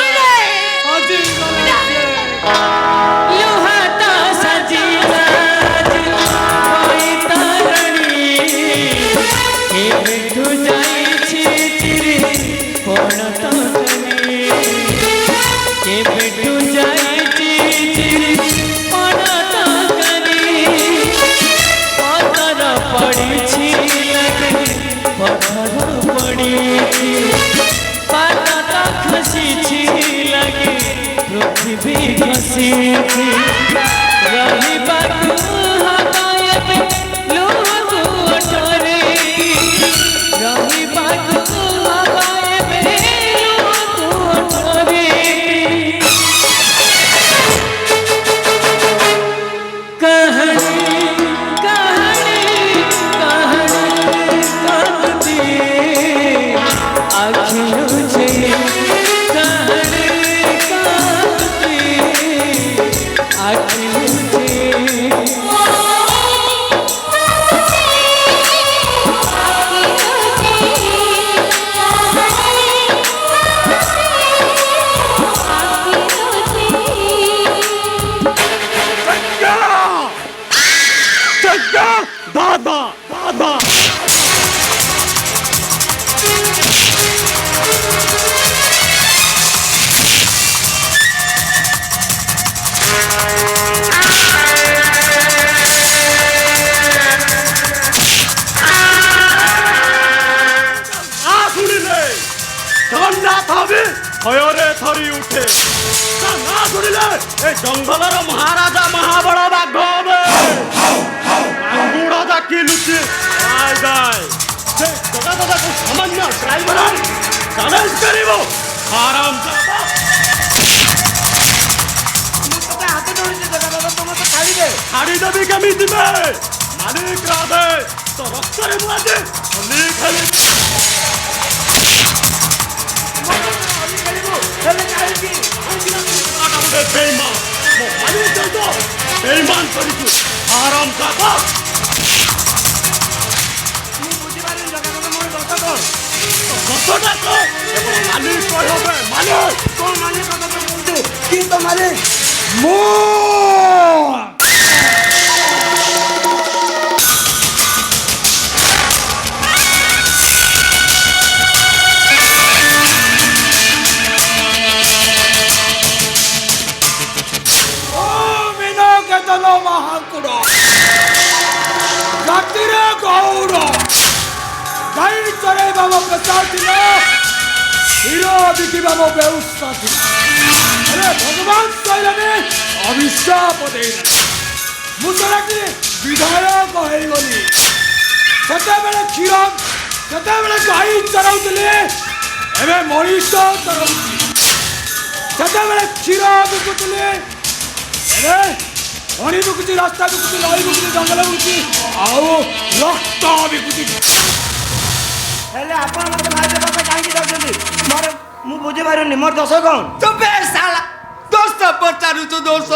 ভয়রে থরি উঠে না শুনিলে এই জঙ্গলর মহারাজা মহাবড় বাঘ হবে আঙ্গুড়া যাকি লুচি আয় যায় সে দাদা দাদাকে সামান্য ড্রাইভার চ্যালেঞ্জ করিব আরাম দাদা হাতে ধরেছে দাদা দাদা তোমাকে ছাড়িবে। ছাড়ি দেবি কেমিতি মালিক রাধে তো রক্তরে মুয়াতে হলি খালি বেইমান বেইমান করিছু আরাম দাদা কতটা তো মালিক কই হবে মালিক কোন মালিক কথা তো বলছো কি তো মালিক ମୁଁ ମହାକୁଡ଼ ଜାତିରେ ଗୌର ଗାଈ ଚରେଇବା ମୋ ପେଶା ଥିଲା କ୍ଷୀର ବିକିବା ମୋ ବ୍ୟବସ୍ଥା ଥିଲା। ଆରେ ଭଗବାନ କହିଲେନି ଅଭିଶାପ ଦେଇଦେଲେ ମୁଁ ସେଟାକି ବିଧାୟକ ହେଇଗଲି। ସେତେବେଳେ ଗାଈ ଚରାଉଥିଲି ଏବେ ମଣିଷ ଚରାଉଛି। ସେତେବେଳେ କ୍ଷୀର ବିକୁଥିଲି ଏବେ ପାଣି ବିକୁଛି ରାସ୍ତା ବିକୁଛି ନଈ ବିକୁଛି ଜଙ୍ଗଲ ବିକୁଛି ଆଉ ରକ୍ତ ବିକୁଛି। ହେଲେ ଆପଣ ମୋତେ ମାରି ଦେବା ପାଇଁ କାହିଁକି ଯାଉଛନ୍ତି? ମୁଁ ବୁଝିପାରୁନି ମୋର ଦୋଷ କ'ଣ? ତବେ ଶାଲା ଦୋଷ ପଚାରୁଛୁ ଦୋଷ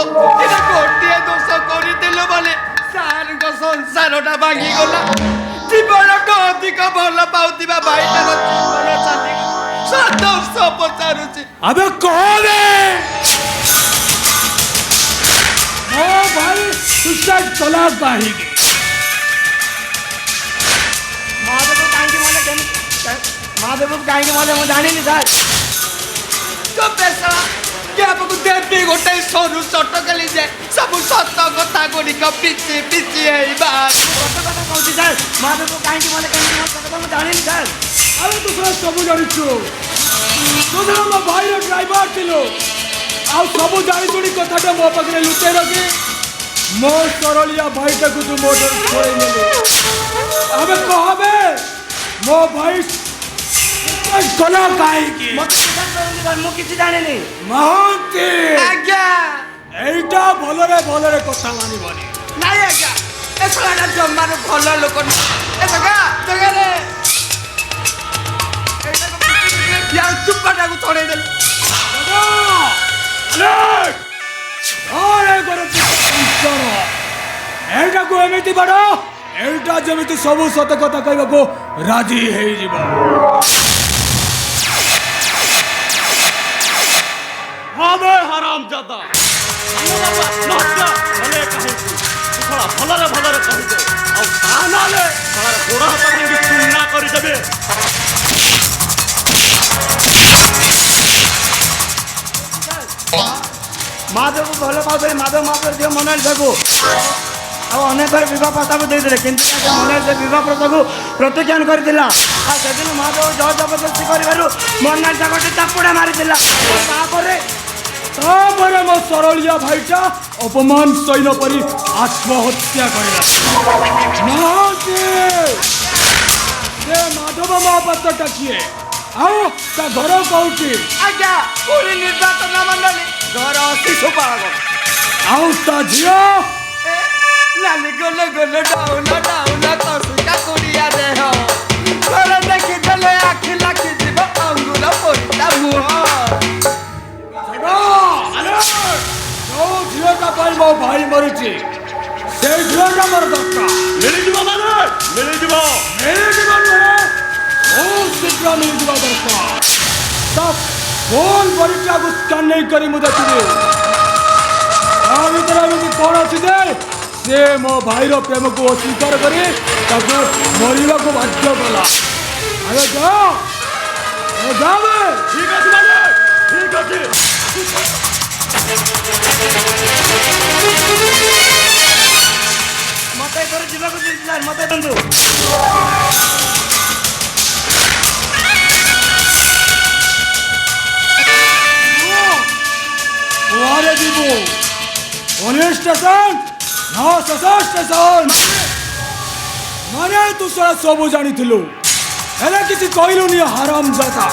ଏଟା ଗୋଟିଏ ଦୋଷ କରିଦେଲ ବୋଲେ ସାରଙ୍କ ସଂସାରଟା ଭାଙ୍ଗିଗଲା। ଜୀବନଠୁ ଅଧିକ ଭଲ ପାଉଥିବା ଭାଇଟାର ଜୀବନ ଦୋଷ ପଚାରୁଛି। अबे कौन है ओ भाई सुसाइड कला काहेगी ମହାଦେବ କାହିଁକି ମଲେ ମହାଦେବ କାହିଁକି ମଲେ ମୁଁ ଜାଣିନି ସାର୍। ତ ବେଶା କେବକୁ ଦେବି ଗୋଟେ ସରୁ ଚଟକଲି ଯେ ସବୁ ସତ କଥା ଗୁଡ଼ିକ ପିଚି ପିଚି ହେଇବା। ସତ କଥା କହୁଛି ସାର୍। ମହାଦେବ କାହିଁକି ମଲେ କେମିତି ମଲେ ସତ କଥା ମୁଁ ଜାଣିନି ସାର୍। अरे तू थोड़ा सब जानिଛୁ तू थोड़ा मो भाई रो ड्राइवर थिलो आ सब जानि जुड़ी कथाटा मो पाखरे लुटे रखी मो सरलिया भाईटा को तू मोटर छोड़े नेलु अबे कहबे मो भाई कला काहेकी ମୋତେ ସୁସାଇଡ୍ କରନ୍ତି ସାର୍। ମୁଁ କିଛି ଜାଣିନି। ମହାନ୍ତି ଆଜ୍ଞା ଏଇଟା ଭଲରେ କଥା ମାନିବନି ନାଇଁ ଆଜ୍ଞା ଏ ଶଳାଟା ଜମାରୁ ଭଲ ଲୋକ ନୁହଁ। ଏ ଜଗାରେ ଚୁପାଟାକୁ ଛଡ଼େଇ ଦେଲି। ଏଇଟାକୁ ଏମିତି ବଡ ଏଇଟା ଯେମିତି ସବୁ ସତ କଥା କହିବାକୁ ରାଜି ହେଇଯିବ। হবে হারাম জাদা লজ্জা ভলে কহুছি তোরা ভলরে ভলরে কহুছে আর তা নালে তোরা গোড়া হাত ভাঙ্গি চুন্না করে দেবে। ମହାଦେବକୁ ଭଲ ପାଉଥିଲେ। ମାଧବ ମହାପ୍ରଭୁ ଝିଅ ମନାଲି ତାକୁ ଆଉ ଅନେକ ଥର ବିବାହ ପ୍ରସ୍ତାବ ଦେଇଥିଲେ କିନ୍ତୁ ମନାଲି ସେ ବିବାହ ପ୍ରସ୍ତାବକୁ ପ୍ରତ୍ୟାଖ୍ୟାନ କରିଥିଲା। ଆଉ ସେଦିନ ମହାଦେବ ଜଳ ଜବରଦସ୍ତି କରିବାରୁ ମନାଲି ତାକୁ ଗୋଟେ ଚାପୁଡ଼ା ମାରିଥିଲା। ତାପରେ ମୋ ସରଳିଆ ଭାଇଟା ଅପମାନ ସୈନ ପରି ଆତ୍ମହତ୍ୟା କରିଲା। ମହାନ୍ତି ସେ ମାଧବ ମହାପାତ୍ରଟା କିଏ ଆଉ ତା ଘର କୋଉଠି ଆଜ୍ଞା ପୁରୀ ନିର୍ବାଚନ ମଣ୍ଡଳୀ ଘର ଶିଶୁପାଳକ। ଆଉ ତା ଝିଅ ଲାଲି ଗୋଲ ଗୋଲ ଡାଉଲା ଡାଉଲା କଷିକା କୁଡ଼ିଆ ଦେହ ଘର ଦେଖିଦେଲେ ଆଖି ଲାଖି ଯିବ ଅଙ୍ଗୁର ପୋରିତା ମୁହଁ। ଯୋଉ ଝିଅଟା ପାଇଁ ମୋ ଭାଇ ମରିଛି ସେଇ ଝିଅଟା ମୋର ଦରକାର। মিলিଯିব মানে মিলিଯିব। ମିଳିଯିବ ନୁହେଁ ବହୁତ ଶୀଘ୍ର ମିଳିଯିବା ଦରକାର। ତା ଫୋନ ପରୀକ୍ଷାକୁ ସ୍କାନିଂ କରି ମୁଁ ଦେଖିବି ତା ଭିତରେ ଏମିତି କ'ଣ ଅଛି ଯେ ସେ ମୋ ଭାଇର ପ୍ରେମକୁ ଅସ୍ୱୀକାର କରି ତାକୁ ମରିବାକୁ ବାଧ୍ୟ କଲା। ଆରେ ଯା ଯାବେ ঠিক আছে মানে ঠিক আছে। ମୋତେ ଏଥର ଯିବାକୁ ଦେଇଥିଲା। ମୋତେ ଦିଅନ୍ତୁ। କୁଆଡ଼େ ଯିବୁ ପୋଲିସ ଷ୍ଟେସନ ନା ଶେଷ ଷ୍ଟେସନ ମାନେ ତୁ ସେଟା ସବୁ ଜାଣିଥିଲୁ ହେଲେ କିଛି କହିଲୁନି ହାରାମ ଜାଦା।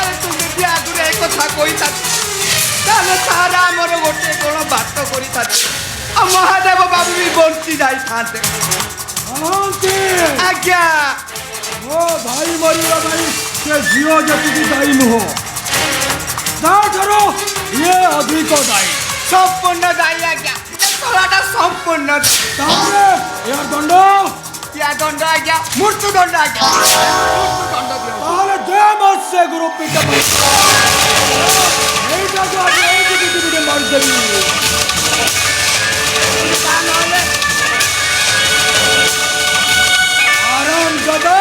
ଆରେ ତୁମେ ବି ଆଗରୁ ଏ କଥା କହିଥାନ୍ତି ତାହେଲେ ସାରା ଆମର ଗୋଟେ କ'ଣ ବାଟ କରିଥାନ୍ତି ଆଉ ମହାଦେବ ବାବୁ ବି ବଞ୍ଚି ଯାଇଥାନ୍ତେ। ମହାନ୍ତି ଆଜ୍ଞା ମୋ ଭାଇ ମରିବା ପାଇଁ ସେ ଝିଅ ଯେତିକି ଦାୟୀ ନୁହଁ ତାଠାରୁ ଇଏ ଅଧିକ ଦାୟୀ। ସମ୍ପୂର୍ଣ୍ଣ ଦାୟୀ ଆଜ୍ଞା। ଏ ଶଳାଟା ସମ୍ପୂର୍ଣ୍ଣ ଦାୟୀ। ତାହେଲେ ଏହାର ଦଣ୍ଡ ୟା ଦଣ୍ଡ ଆଜ୍ଞା ମୃତ୍ୟୁଦଣ୍ଡ ଆଜ୍ଞା ମୃତ୍ୟୁଦଣ୍ଡ ଦିଅ। ତାହେଲେ ଦେ ମୋର ସେ ଗୁରୁ ପିଟା ଏଇଟାକୁ ଆଜି ଏଇଠି ଟିକେ ମାରିଦେବି। ତା ନହେଲେ ଆରାମ ଜାଦା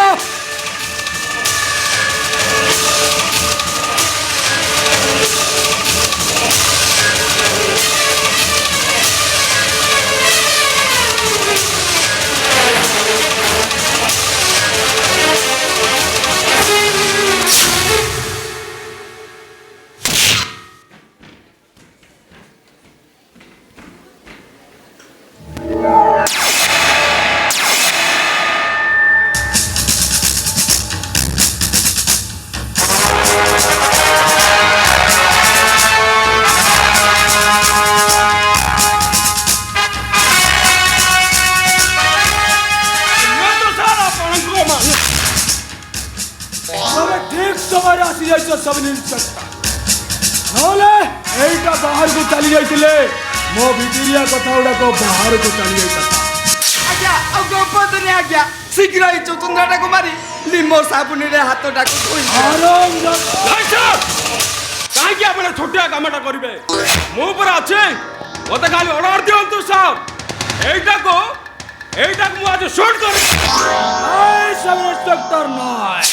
ସମୟରେ ଆସିଯାଇଛ ସବୁ ଇନ୍ସପେକ୍ଟର ନହେଲେ ଏଇଟା ବାହାରକୁ ଚାଲି ଯାଇଥିଲେ ମୋ ଭିତରିଆ କଥା ଗୁଡାକ ବାହାରକୁ ଚାଲି ଯାଇଥାନ୍ତା। ଆଜ୍ଞା ଆଉ ଗପନ୍ତୁନି ଆଜ୍ଞା ଶୀଘ୍ର ଏଇ ଚତୁନ୍ଦ୍ରାଟାକୁ ମାରି ନିମ ସାବୁନରେ ହାତଟାକୁ ଧୋଇ କାହିଁକି ଆପଣ ଛୋଟିଆ କାମଟା କରିବେ? ମୁଁ ଉପରେ ଅଛି, ମତେ ଖାଲି ଅର୍ଡର ଦିଅନ୍ତୁ ସାର୍। এইটাକୁ ମୁଁ ଆଜି ଶୁଟ୍ କରି সব ইন্সপেক্টর নয়,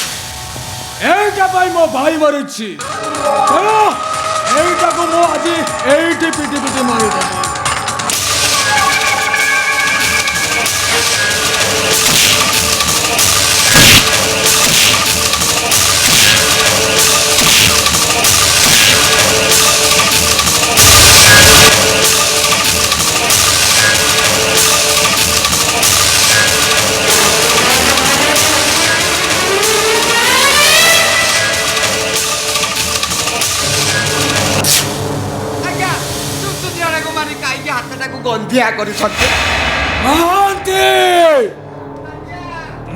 এইটা পাই মো ভাই মরিছি। চলো এইটাকে মো আজি এইটি পিটি পিটি মারিদেবি। ଆଜ୍ଞା ତୁ ଜଣକୁ ମାରି କାହିଁକି ହାତଟାକୁ ଗନ୍ଧିଆ କରୁଛନ୍ତି? মহান্তি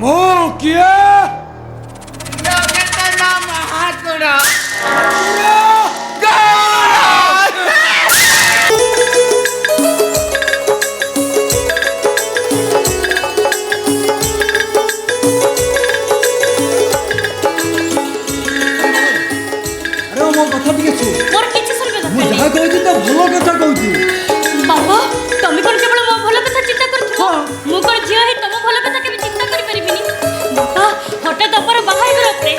মো কিয়ে ଜଗନ୍ନାଥ ମହାକୁଡ଼ ଆରେ ମୋ କଥା ଟିକେ ଶୁଣ। ମୋର କିଛି ଶୁଣିବା ମୁଁ ଦରକାର ଯାହା କହୁଛି ତ ଭଲ କଥା କହୁଛି। ନାହିଁ। ବାବା ତମେ କଣ କେବଳ ମୋ ଭଲ କଥା ଚିନ୍ତା କରୁଥିବ? ମୁଁ କଣ ଝିଅ ହେଇ ତମ ଭଲ କଥା କେବେ ଚିନ୍ତା କରିପାରିବିନି? ବାପା ହଠାତ୍ ଅପର ବାହା ହେଇଗଲା ପରେ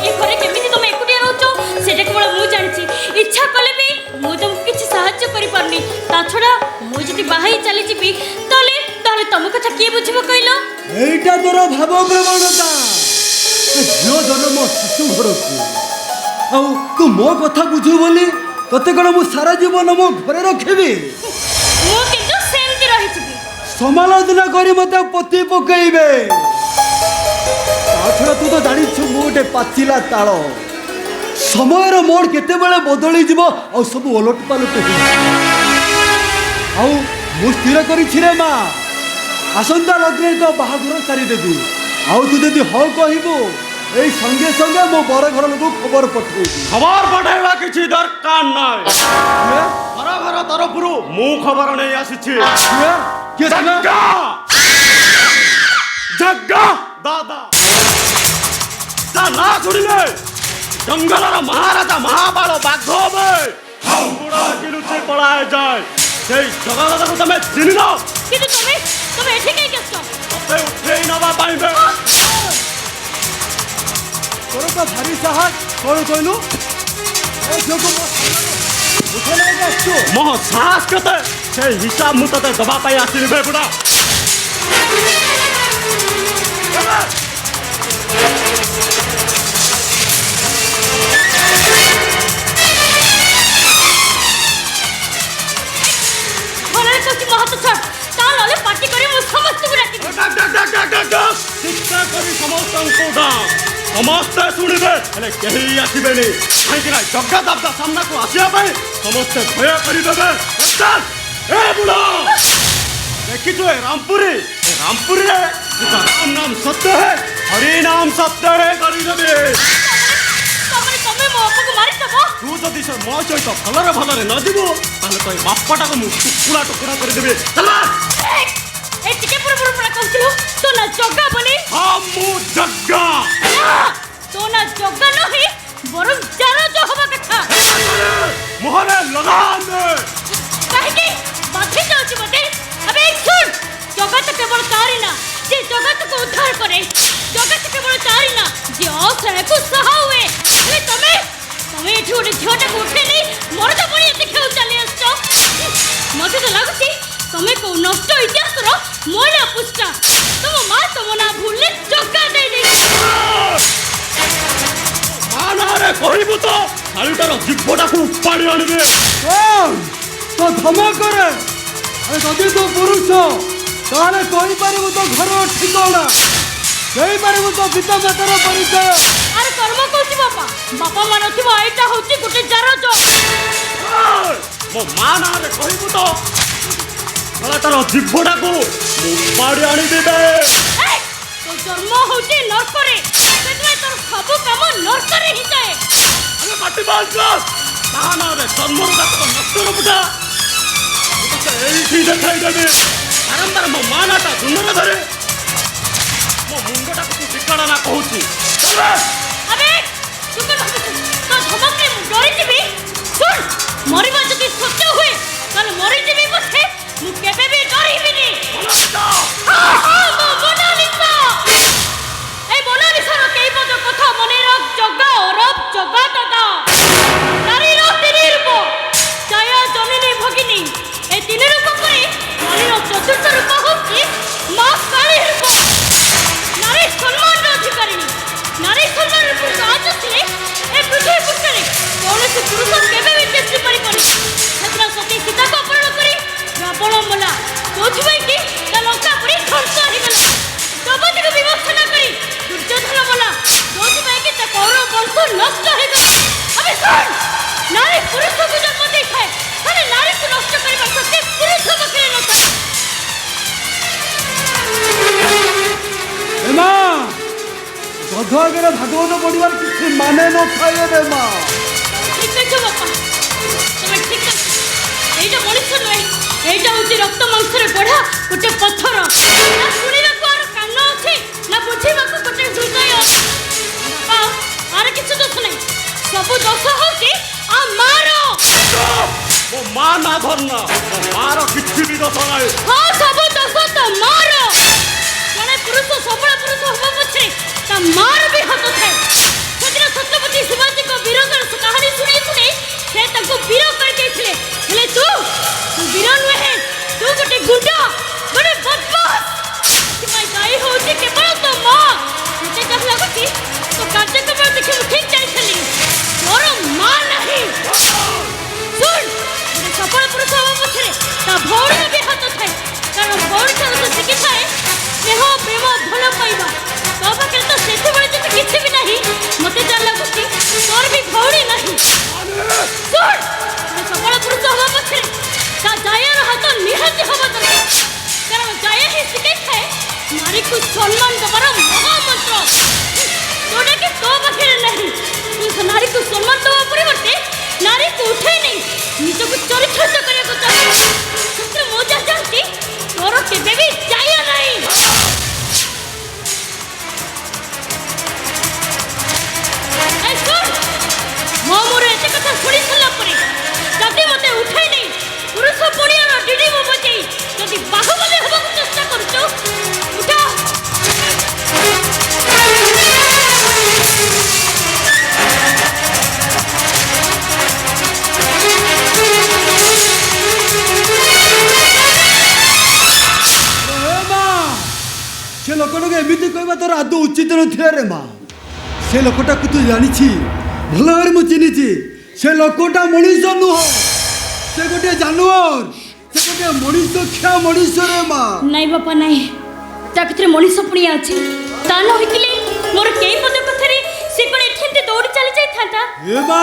ଏ ଘରେ କେମିତି ତମେ ଏକୁଟିଆ ରହୁଛ ସେଟା କେବଳ ମୁଁ ଜାଣିଛି। ଇଚ୍ଛା କଲେ ବି ମୁଁ ତମକୁ କିଛି ସାହାଯ୍ୟ କରିପାରୁନି। ତା ଛଡା ମୁଁ ଯଦି ବାହା ହେଇ ଚାଲିଯିବି ତାହେଲେ ତମ କଥା କିଏ ବୁଝିବ କହିଲ? এইটা তোর ভাব প্রবণতা। ঝিও জন্ম শাশু ঘরକୁ ଆଉ ତୁ ମୋ କଥା ବୁଝୁ ବୋଲି ତତେ କଣ ମୁଁ ସାରା ଜୀବନ ମୋ ଘରେ ରଖିବି? ମୁଁ କିନ୍ତୁ ସେମିତି ରହିଯିବି। ସମାଲୋଚନା କରି ମତେ ପତି ପକେଇବେ। ତାଛଡ଼ା ତୁ ତ ଜାଣିଛୁ ମୁଁ ଗୋଟେ ପାଚିଲା ତାଳ। ସମୟର ମୋଡ଼ କେତେବେଳେ ବଦଳିଯିବ ଆଉ ସବୁ ଓଲଟ ପାଲଟ ହେଇଯିବ। ଆଉ ମୁଁ ସ୍ଥିର କରିଛି ରେ ମା, ଆସନ୍ତା ଲଗ୍ନରେ ତ ବାହାଘର ସାରିଦେବି। ଆଉ ତୁ ଯଦି ହଁ କହିବୁ এই সঙ্গে সঙ্গে মো বড় ঘর লোক খবর পঠাইবি। খবর পঠাଇବା କିଛି ଦରକାର ନାହିଁ। ଘର ଘର ତରଫରୁ ମୁଁ ଖବର ନେଇ ଆସିଛି। ଜଗା ଜଗା ଦାଦା ତା ନାଁ ଶୁଣିଲେ ଜଙ୍ଗଲର ମହାରାଜା ମହାବଳ ବାଘ হবে ବୁଢ଼ା କିଲୁଚି ପଳାଏ ଯାଏ। ସେଇ ଜଗା ଦାଦାକୁ ତମେ ଚିହ୍ନିନ? କିନ୍ତୁ ତମେ ଏଠି କାହିଁକି ଆସିଛ? ମତେ ଉଠେଇ ନେବା ପାଇଁ ବେ তোর তো ভারী সাহস। কଣ କହିଲୁ? ଏ ଝିଅକୁ ଉଠେଇ ନେବାକୁ ଆସିଛୁ? ମୋ ସାହସ କେତେ ସେଇ ହିସାବ ମୁଁ ତତେ ଦବା ପାଇଁ ଆସିଲି ବେ ବୁଢ଼ା। ଘରରେ କହୁଛି ମହାତ ଛାଡ଼ ତା ନହେଲେ ପାର୍ଟି କରି ମୁଁ ସମସ୍ତଙ୍କୁ ଡାକିବି। ଶିକ୍ଷା କରି ସମସ୍ତଙ୍କୁ ଡାକ। ସମସ୍ତେ ଶୁଣିବେ ହେଲେ କେହି ଆସିବେନି। କାହିଁକି ନା ଜଗା ଦାଦା ସାମ୍ନାକୁ ଆସିବା ପାଇଁ ସମସ୍ତେ ଭୟ କରିଦେବେ। ଏ ବୁଢ଼ା ଦେଖିଛୁ ଏ ରାମପୁରୀରେ ରାମ ନାମ ସତ୍ୟ ହେ ହରି ନାମ ସତ୍ୟ ହେ କରିଦେବେ। ତମେ ମୋ ବାପାକୁ ମାରିଦେବ? ତୁ ଯଦି ସେ ମୋ ସହିତ ଭଲରେ ନ ଯିବୁ ତାହେଲେ ତ ଏ ବାପାଟାକୁ ମୁଁ ଟୁକୁଡ଼ା କରିଦେବି। ଏ ଟିକେ ପୂର୍ବରୁ ପରା କହୁଥିଲୁ ତୋ ନା ଜଗା ବୋଲି। ହଁ ମୁଁ ଜଗା। ତୋ ନା ଜଗା ନୁହେଁ ବରଂ ଜାରଜ ହବା କଥା। ମୁହଁରେ ଲଗାମ କାହିଁକି ବାଧି ଯାଉଛି ମତେ? ଏବେ ଶୁଣ, ଜଗା ତ କେବଳ ତାରି ନା ଯେ ଜଗତକୁ ଉଦ୍ଧାର କରେ। ଜଗା ତ କେବଳ ତାରି ନା ଯେ ଅସହାୟକୁ ସାହା ହୁଏ। ହେଲେ ତମେ ଏଠି ଗୋଟେ ଝିଅଟାକୁ ଉଠେଇ ନେଇ ମରଦ ବଣିଆ ଦେଖିବାକୁ ଚାଲି ଆସିଛ। ମତେ ତ ଲାଗୁଛି ତମେ କୋଉ ନଷ୍ଟ ଇତିହାସର ମଇଳା ପୁଷ୍ଟା। ତମ ମା ତମ ନା ଭୁଲରେ ଜଗା ଦେଇଦେଇଛି। ମା ନାଁରେ କହିବୁ ତ ଶାଳୀଟାର ଜିଭଟାକୁ ଉପାଡ଼ି ଆଣିବେ। তো ধমকরে। আরে যদি তো পুরুষ তাহলে কইপারিবু তো ঘর ঠিকনা, কইপারিবু তো পিতা মাতার পরিচয়। আরে কর্ম করছি বাপা মা নথিব এইটা হচ্ছে গোটে জারজ। ମୋ ମା ନାଁରେ କହିବୁ ତ ଶାଳୀଟାର ଜିଭଟାକୁ ମୁଁ ଉପାଡ଼ି ଆଣିଦେବେ। তো জন্ম হচ্ছে নরকরে, সেটাই তোর সব কাম নরকরে হি যায়। ଆମେ ପାଟି ବାନ୍ଧ ତା ନାଁରେ ଜନ୍ମରୁ ତାକୁ ନଷ୍ଟର ପୁଟା ଏଇଠି ଦେଖାଇଦେବି। ବାରମ୍ବାର ମୋ ମା ନାଁଟା ଦୁନରେ ଧରେ ମୋ ମୁଣ୍ଡଟାକୁ ତୁ ଠିକଣା ବୁଝିପାରିଲା ନା କହୁଛି अबे तू क्या भाबुଛୁ तो धमक रे डरी जीबी सुन मरिबा जदी सत्य हुए ताले मरि जीबी पछे मु केबे भी डरिबिनी मोनालिसा ए मोनालिसा रो केई पद कथा मने रख जगा औरब जगा दादा नारी रो तिनी रूप जया जननी भगिनी ए तीन रूप परे नारी रो चतुर्थ रूप होची मां काली रूप नारी सम्मान रो अधिकारिणी नारी सम्मान रूप आज थिले ए पृथ्वी पुष्टरे कौनसी पुरुष केबे भी चेष्टा करि परि छत्रा सती सीता को अपहरण करी रावण मला कोथबाई की ता लंका पुरी ध्वंस हो गला द्रौपदी को विमोचन करी दुर्योधन मला कोथबाई की ता कौरव वंश नष्ट हो गला अबे सुन नारी पुरुष को जन्म दे है ताले नारी को नष्ट करबा शक्ति पुरुष बखरे न था ए मां गध आगे भागवत पढ़िबार किसी माने न थाए रे मां ठीक है बापा तुम्हें ठीक है एटा मनुष्य नहे एटा होची रक्त मांस रे गढ़ा गोटे पत्थर ना सुनिबा को आर कान अछि ना बुझिबा को गोटे हृदय बापा आर किछु दोष नै सब दोष होची आ मारो ମୋ ମା ନା ଧରନା ମୋ ମାର କିଛି ବି ଦୋଷ ନାହିଁ हां सब दोष तो मारो जने पुरुष सबल पुरुष होबा पछे ता मार भी हाथ थे छत्र छत्रपति शिवाजी को वीरगर कहानी सुनी सुनी से तको वीर कर देथिले हेले तू वीर नहे तू गोटे गुंडा गोटे बदमाश तुम्हारी गाई होची केवल तो मां मुझे कह लागो कि तो कार्यक्रम देखि ठीक जाई छली मोर मां नहीं सुन गोटे सफल पुरुष होबा पछे ता भौणी भी हाथ थे कारण भौणी तो शिखी थाए स्नेह प्रेम भल पाइबा तो पाखे तो सेते बळे जति किछि भी नहीं मते जा लागुची तोर भी भौणी नहीं सुन सबल पुरुष होबा पछे ता जायर हाथ निहत होबा दरकार कारण जाय ही सिखे थाए नारी को सम्मान दबार महामंत्र जोडा के तो पाखे नहीं तू नारी को सम्मान दबा परिवर्ते नारी को उठे नहीं निज को चरित्र करे को चाहे सत्र मोजा जानती तोर केबे भी जाय नहीं मोर एते कथा सुनी सला परे जदी मते उठाई नै पुरुष पुणियार डिडी मो बजै जदी बाहुबली होबा को चेष्टा करछो उठा ए मां से लोकटा एमिति कहबा तोर आदौ उचित नथिला रे मां से लोकटा को तू जानिछि भल भाବରେ ମୁଁ ଚିହ୍ନିଛି ସେ ଲୋକଟା ମଣିଷ ନୁହଁ ସେ ଗୋଟିଏ ଜାନୁଆର ସେ ଗୋଟିଏ ମଣିଷ ଖିଆ ମଣିଷ ରେ ମା ନାଇଁ ବାପା ନାଇଁ ତା ଭିତରେ ମଣିଷ ପୁଣିଆ ଅଛି ତା ନ ହେଇଥିଲେ ମୋର କେଇ ପଦ କଥାରେ ସେ କଣ ଏଠି ଦୌଡ଼ି ଚାଲି ଯାଇଥାନ୍ତା ଏ ମା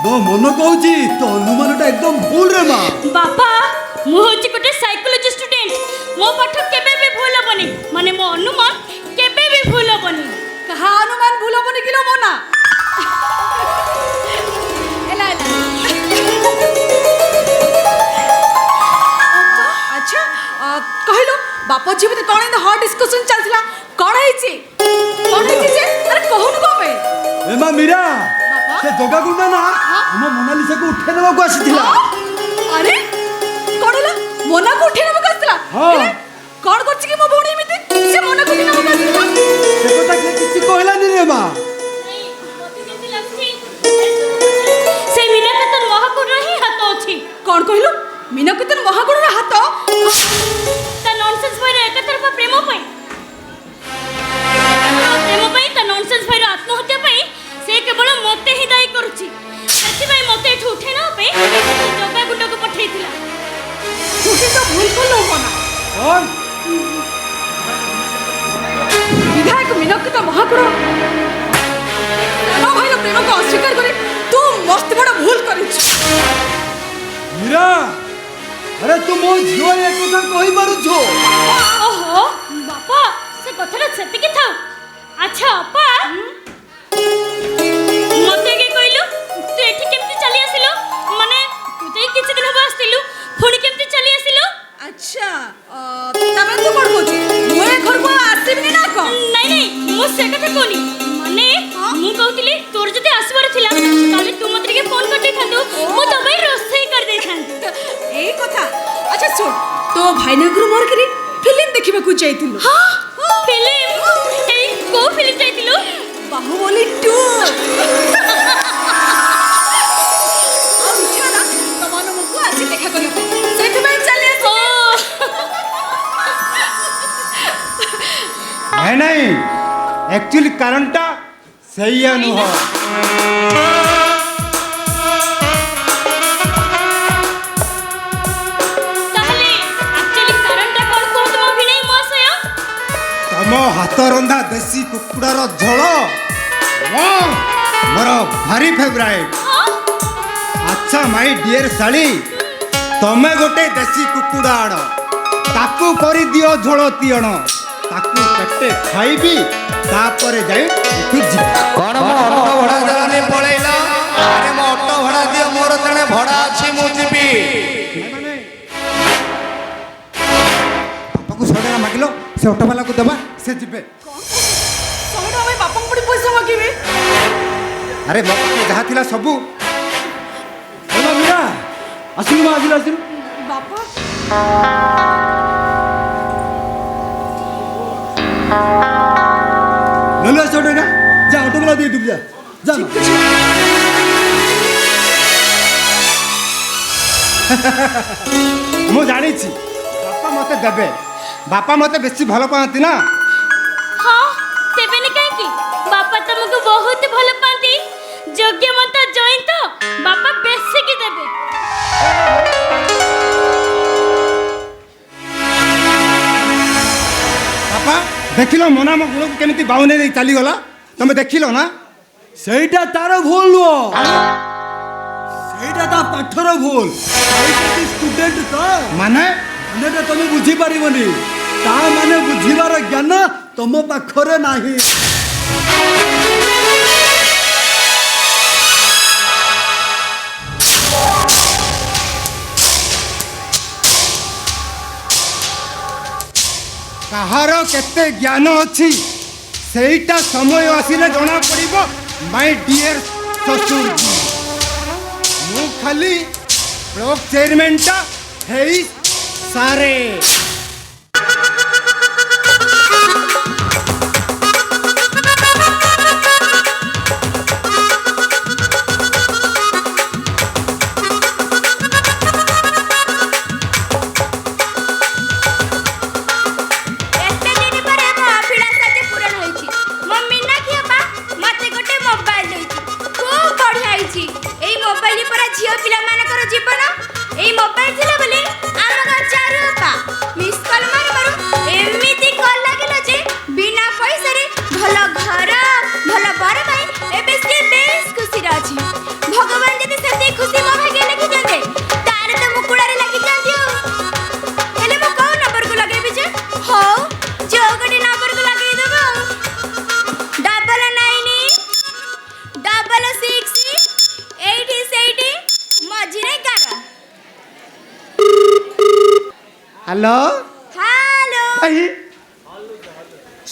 ମୋ ମନ କହୁଛି ତ ଅନୁମାନଟା ଏକଦମ ଭୁଲ ରେ ମା ବାପା ମୁଁ ହଉଛି ଗୋଟେ ସାଇକୋଲୋଜି ଷ୍ଟୁଡେଣ୍ଟ ମୋ ପାଠ କେବେ ବି ଭୁଲ ହବନି ମାନେ ମୋ ଅନୁମାନ କେବେ ବି ଭୁଲ ହବନି कहा अनुमान भूल होबनी किलो मोना एला अच्छा कहलो बापा जी मते कोन इन हॉट डिस्कशन चलथिला कोन हेछि जे अरे कहनु को पे ए मा मीरा से जगा गुंडा ना हम मोनालिसा को उठे देबा को आसीथिला अरे कोडला मोना को उठे नेबा को आसीथिला हां कोन करछि कि मो भौणी मिते से मोना को उठे नेबा को आसीथिला से कथा किछि कहलानी रे मा से मीनाकेतन महाकुड़ ही हाथ अछि कोन कहलो मीनाकेतन महाकुड़ रे हाथ ता नॉनसेंस भाई एक तरफा प्रेम पई ता नॉनसेंस भाई आत्महत्या पई से केवल मते ही दायी करूची सेति भाई मते एठू उठे ना पे जगा गुंडा को पठेइथिला छुटी तो भूल करलो मोना कौन विधायक मीनाकेतन महाकुड़ ना भाई प्रेम को अस्वीकार करे तू मस्त बड़ा भूल करिछ मीरा अरे तू मो झियो एक कथा कहि मारू छो ओहो बापा से कथरा सेति के था अच्छा अपा मते के कइलु तू एठी केमती चली आसिलो माने तू ते किछ दिन हबा आसिलु फोनी केमती चली आसिलो अच्छा तमन तू कोन कोची मोए घर को आसीबिनी ना को नहीं नहीं बोली माने मु कहउतिली तोर जते आसबार थिला ताले तू मते के फोन कर दे थांदो मु तबे रोसई कर दे थांदो ए कथा अच्छा सुन तो भाईना गुरु मोर करी फिल्म देखिबा को जाइतिलु हां फिल्म ए को फिल्म जाइतिलु बाहुबली 2 अब इच्छा तमान मुको आज देखा करियो सेठ में चले ओ नहीं एक्चुअली कारणटा सही नुह ताहले एक्चुअली करंटा कोन को तुम भिनै मोसय तम हाथ रंधा देसी कुकुड़ार झोल मोर भारी फेवराइट। अच्छा माई डियर साली तमे गोटे देसी कुकुड़ा आड़ ताकू करी दियो झोल तियण ताकू पेटे खाइबी तापरे जाई एठू जिबी। कौन मो ऑटो भड़ा देलानी पळेला अरे मो ऑटो भड़ा दियो मोर तणे भड़ा अछि मु जिबी। बापा को 100 टका मागिलो से ऑटो वाला को दबा से जिबे। समझ हमें बापा पड़ी पैसा मागिबे अरे बापा को जहा थिला सबु हेलो मीरा आसिलु मा आसिलु बापा नलो 100 टका जा ऑटो वाला दे दुब जा जा मु जानी छी बापा मते देबे बापा मते बेसी भलो पाती ना। हां तेबे ने काहे की बापा तुमको बहुत भल पाती योग्य मत जइन तो बापा बेसी की देबे। बापा देखिलो मोना मो गुण केमिति बाउने रे चली गला तमे देखिलो ना ସେଇଟା ତାର ଭୁଲ ନୁହଁ ସେଇଟା ତା ପାଠର ଭୁଲ ଷ୍ଟୁଡେଣ୍ଟ ତ माने ମାନେଟା ତମେ ବୁଝିପାରିବନି ତା ମାନେ ବୁଝିବାର ଜ୍ଞାନ ତମ ପାଖରେ ନାହିଁ। काहार केते ज्ञान अछि सेईटा समय आसिले जणा पड़िबो माय डियर ससुर जी। मु खाली ब्लॉक चेयरमैन टा हेई सारे एते दिन पर मो अभिलाषा जे पूर्ण होईची मम्मी ना किया मते गोटे मोबाइल देईची खूब बढ़िया आईची एई मोबाइल पर झियो पिला मानकर जीवन एई मोबाइल थिला बोली आमर चारु पा मिस कॉल मार मारू एमिति कॉल लागिलो जे बिना पैसा रे भलो घर भलो बर भाई एबे से बेस खुशी राजी भगवान जदी सेते खुशी मो भाग्य लिखि देते तारे तो मुकुड़ारे लागि जांदियो हेले मो कौ नंबर को लगेबी जे हो जो गडी नंबर को लगेई देबो 9966 मझिरे गारा। हेलो हेलो आई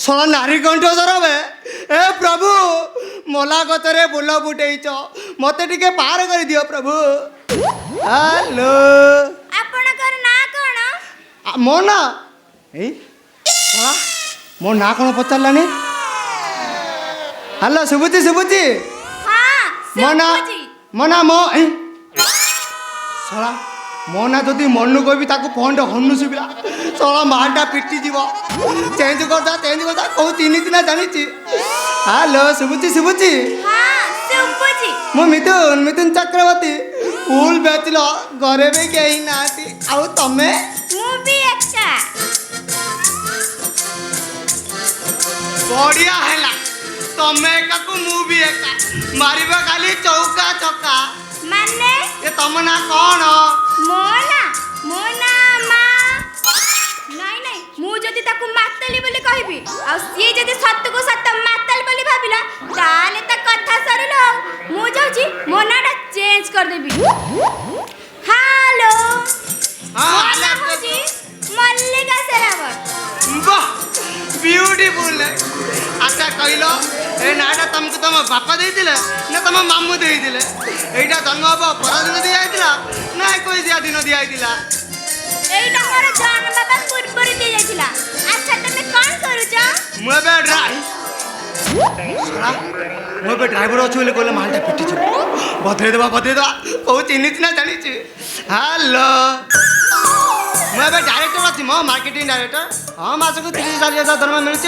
सोला नारी कंठ धरबे ए प्रभु मोला गतरे बुल बुटेइच मते टिके पार कर दियो प्रभु। हेलो आपणकर ना कोन मो ना ए सोला मो ना कोन पचारलानी। हेलो सुबुची सुबुची हां मना मना मो ए सोला मो ना जदि मनु कहबी ताको फोन हनु सुबिला सोला मांडा पिटी जीव चेंज करता कहू तीन दिन जानी। हेलो सुबुची सुबुची हां सुबुची मो मिथुन मिथुन चक्रवर्ती फुल बेचल घरे भी कहीं नाती आउ तमे मु भी एकटा बढ़िया हैला तमे काकू मु भी एका मारिबा खाली चौका चौका माने ए तम ना कौन मोना मोना मा नहीं नहीं मु जदी ताकू मातली बोली कहबी आ सी जदी सत्य को सत्य मातल बोली भाबिला ताले त कथा सरिलो मु जाउची मोनाटा चेंज कर देबी। हेलो हां मोना होजी मल्लिका सेरावत वाह ब्यूटीफुल अच्छा कहल ए नाटा तुमको तुम बापा देते ना तुम मामू देते यहाँ जन्म हम परदिन दी जाता ना 21 दिन दी जाता এইটা মোর জন্ম বাবা পূর্বরে দিয়ে যাইছিলা আচ্ছা তুমি কোন করুছ मुझे ड्राइवर अच्छे बोले कहले मालटा पिटी बदले देवा कौ चिन्ह ना जानी हेलो मुझे डायरेक्टर अच्छी मो मार्केटिंग डायरेक्टर हाँ मास को 30,000 दरमा मिलूँ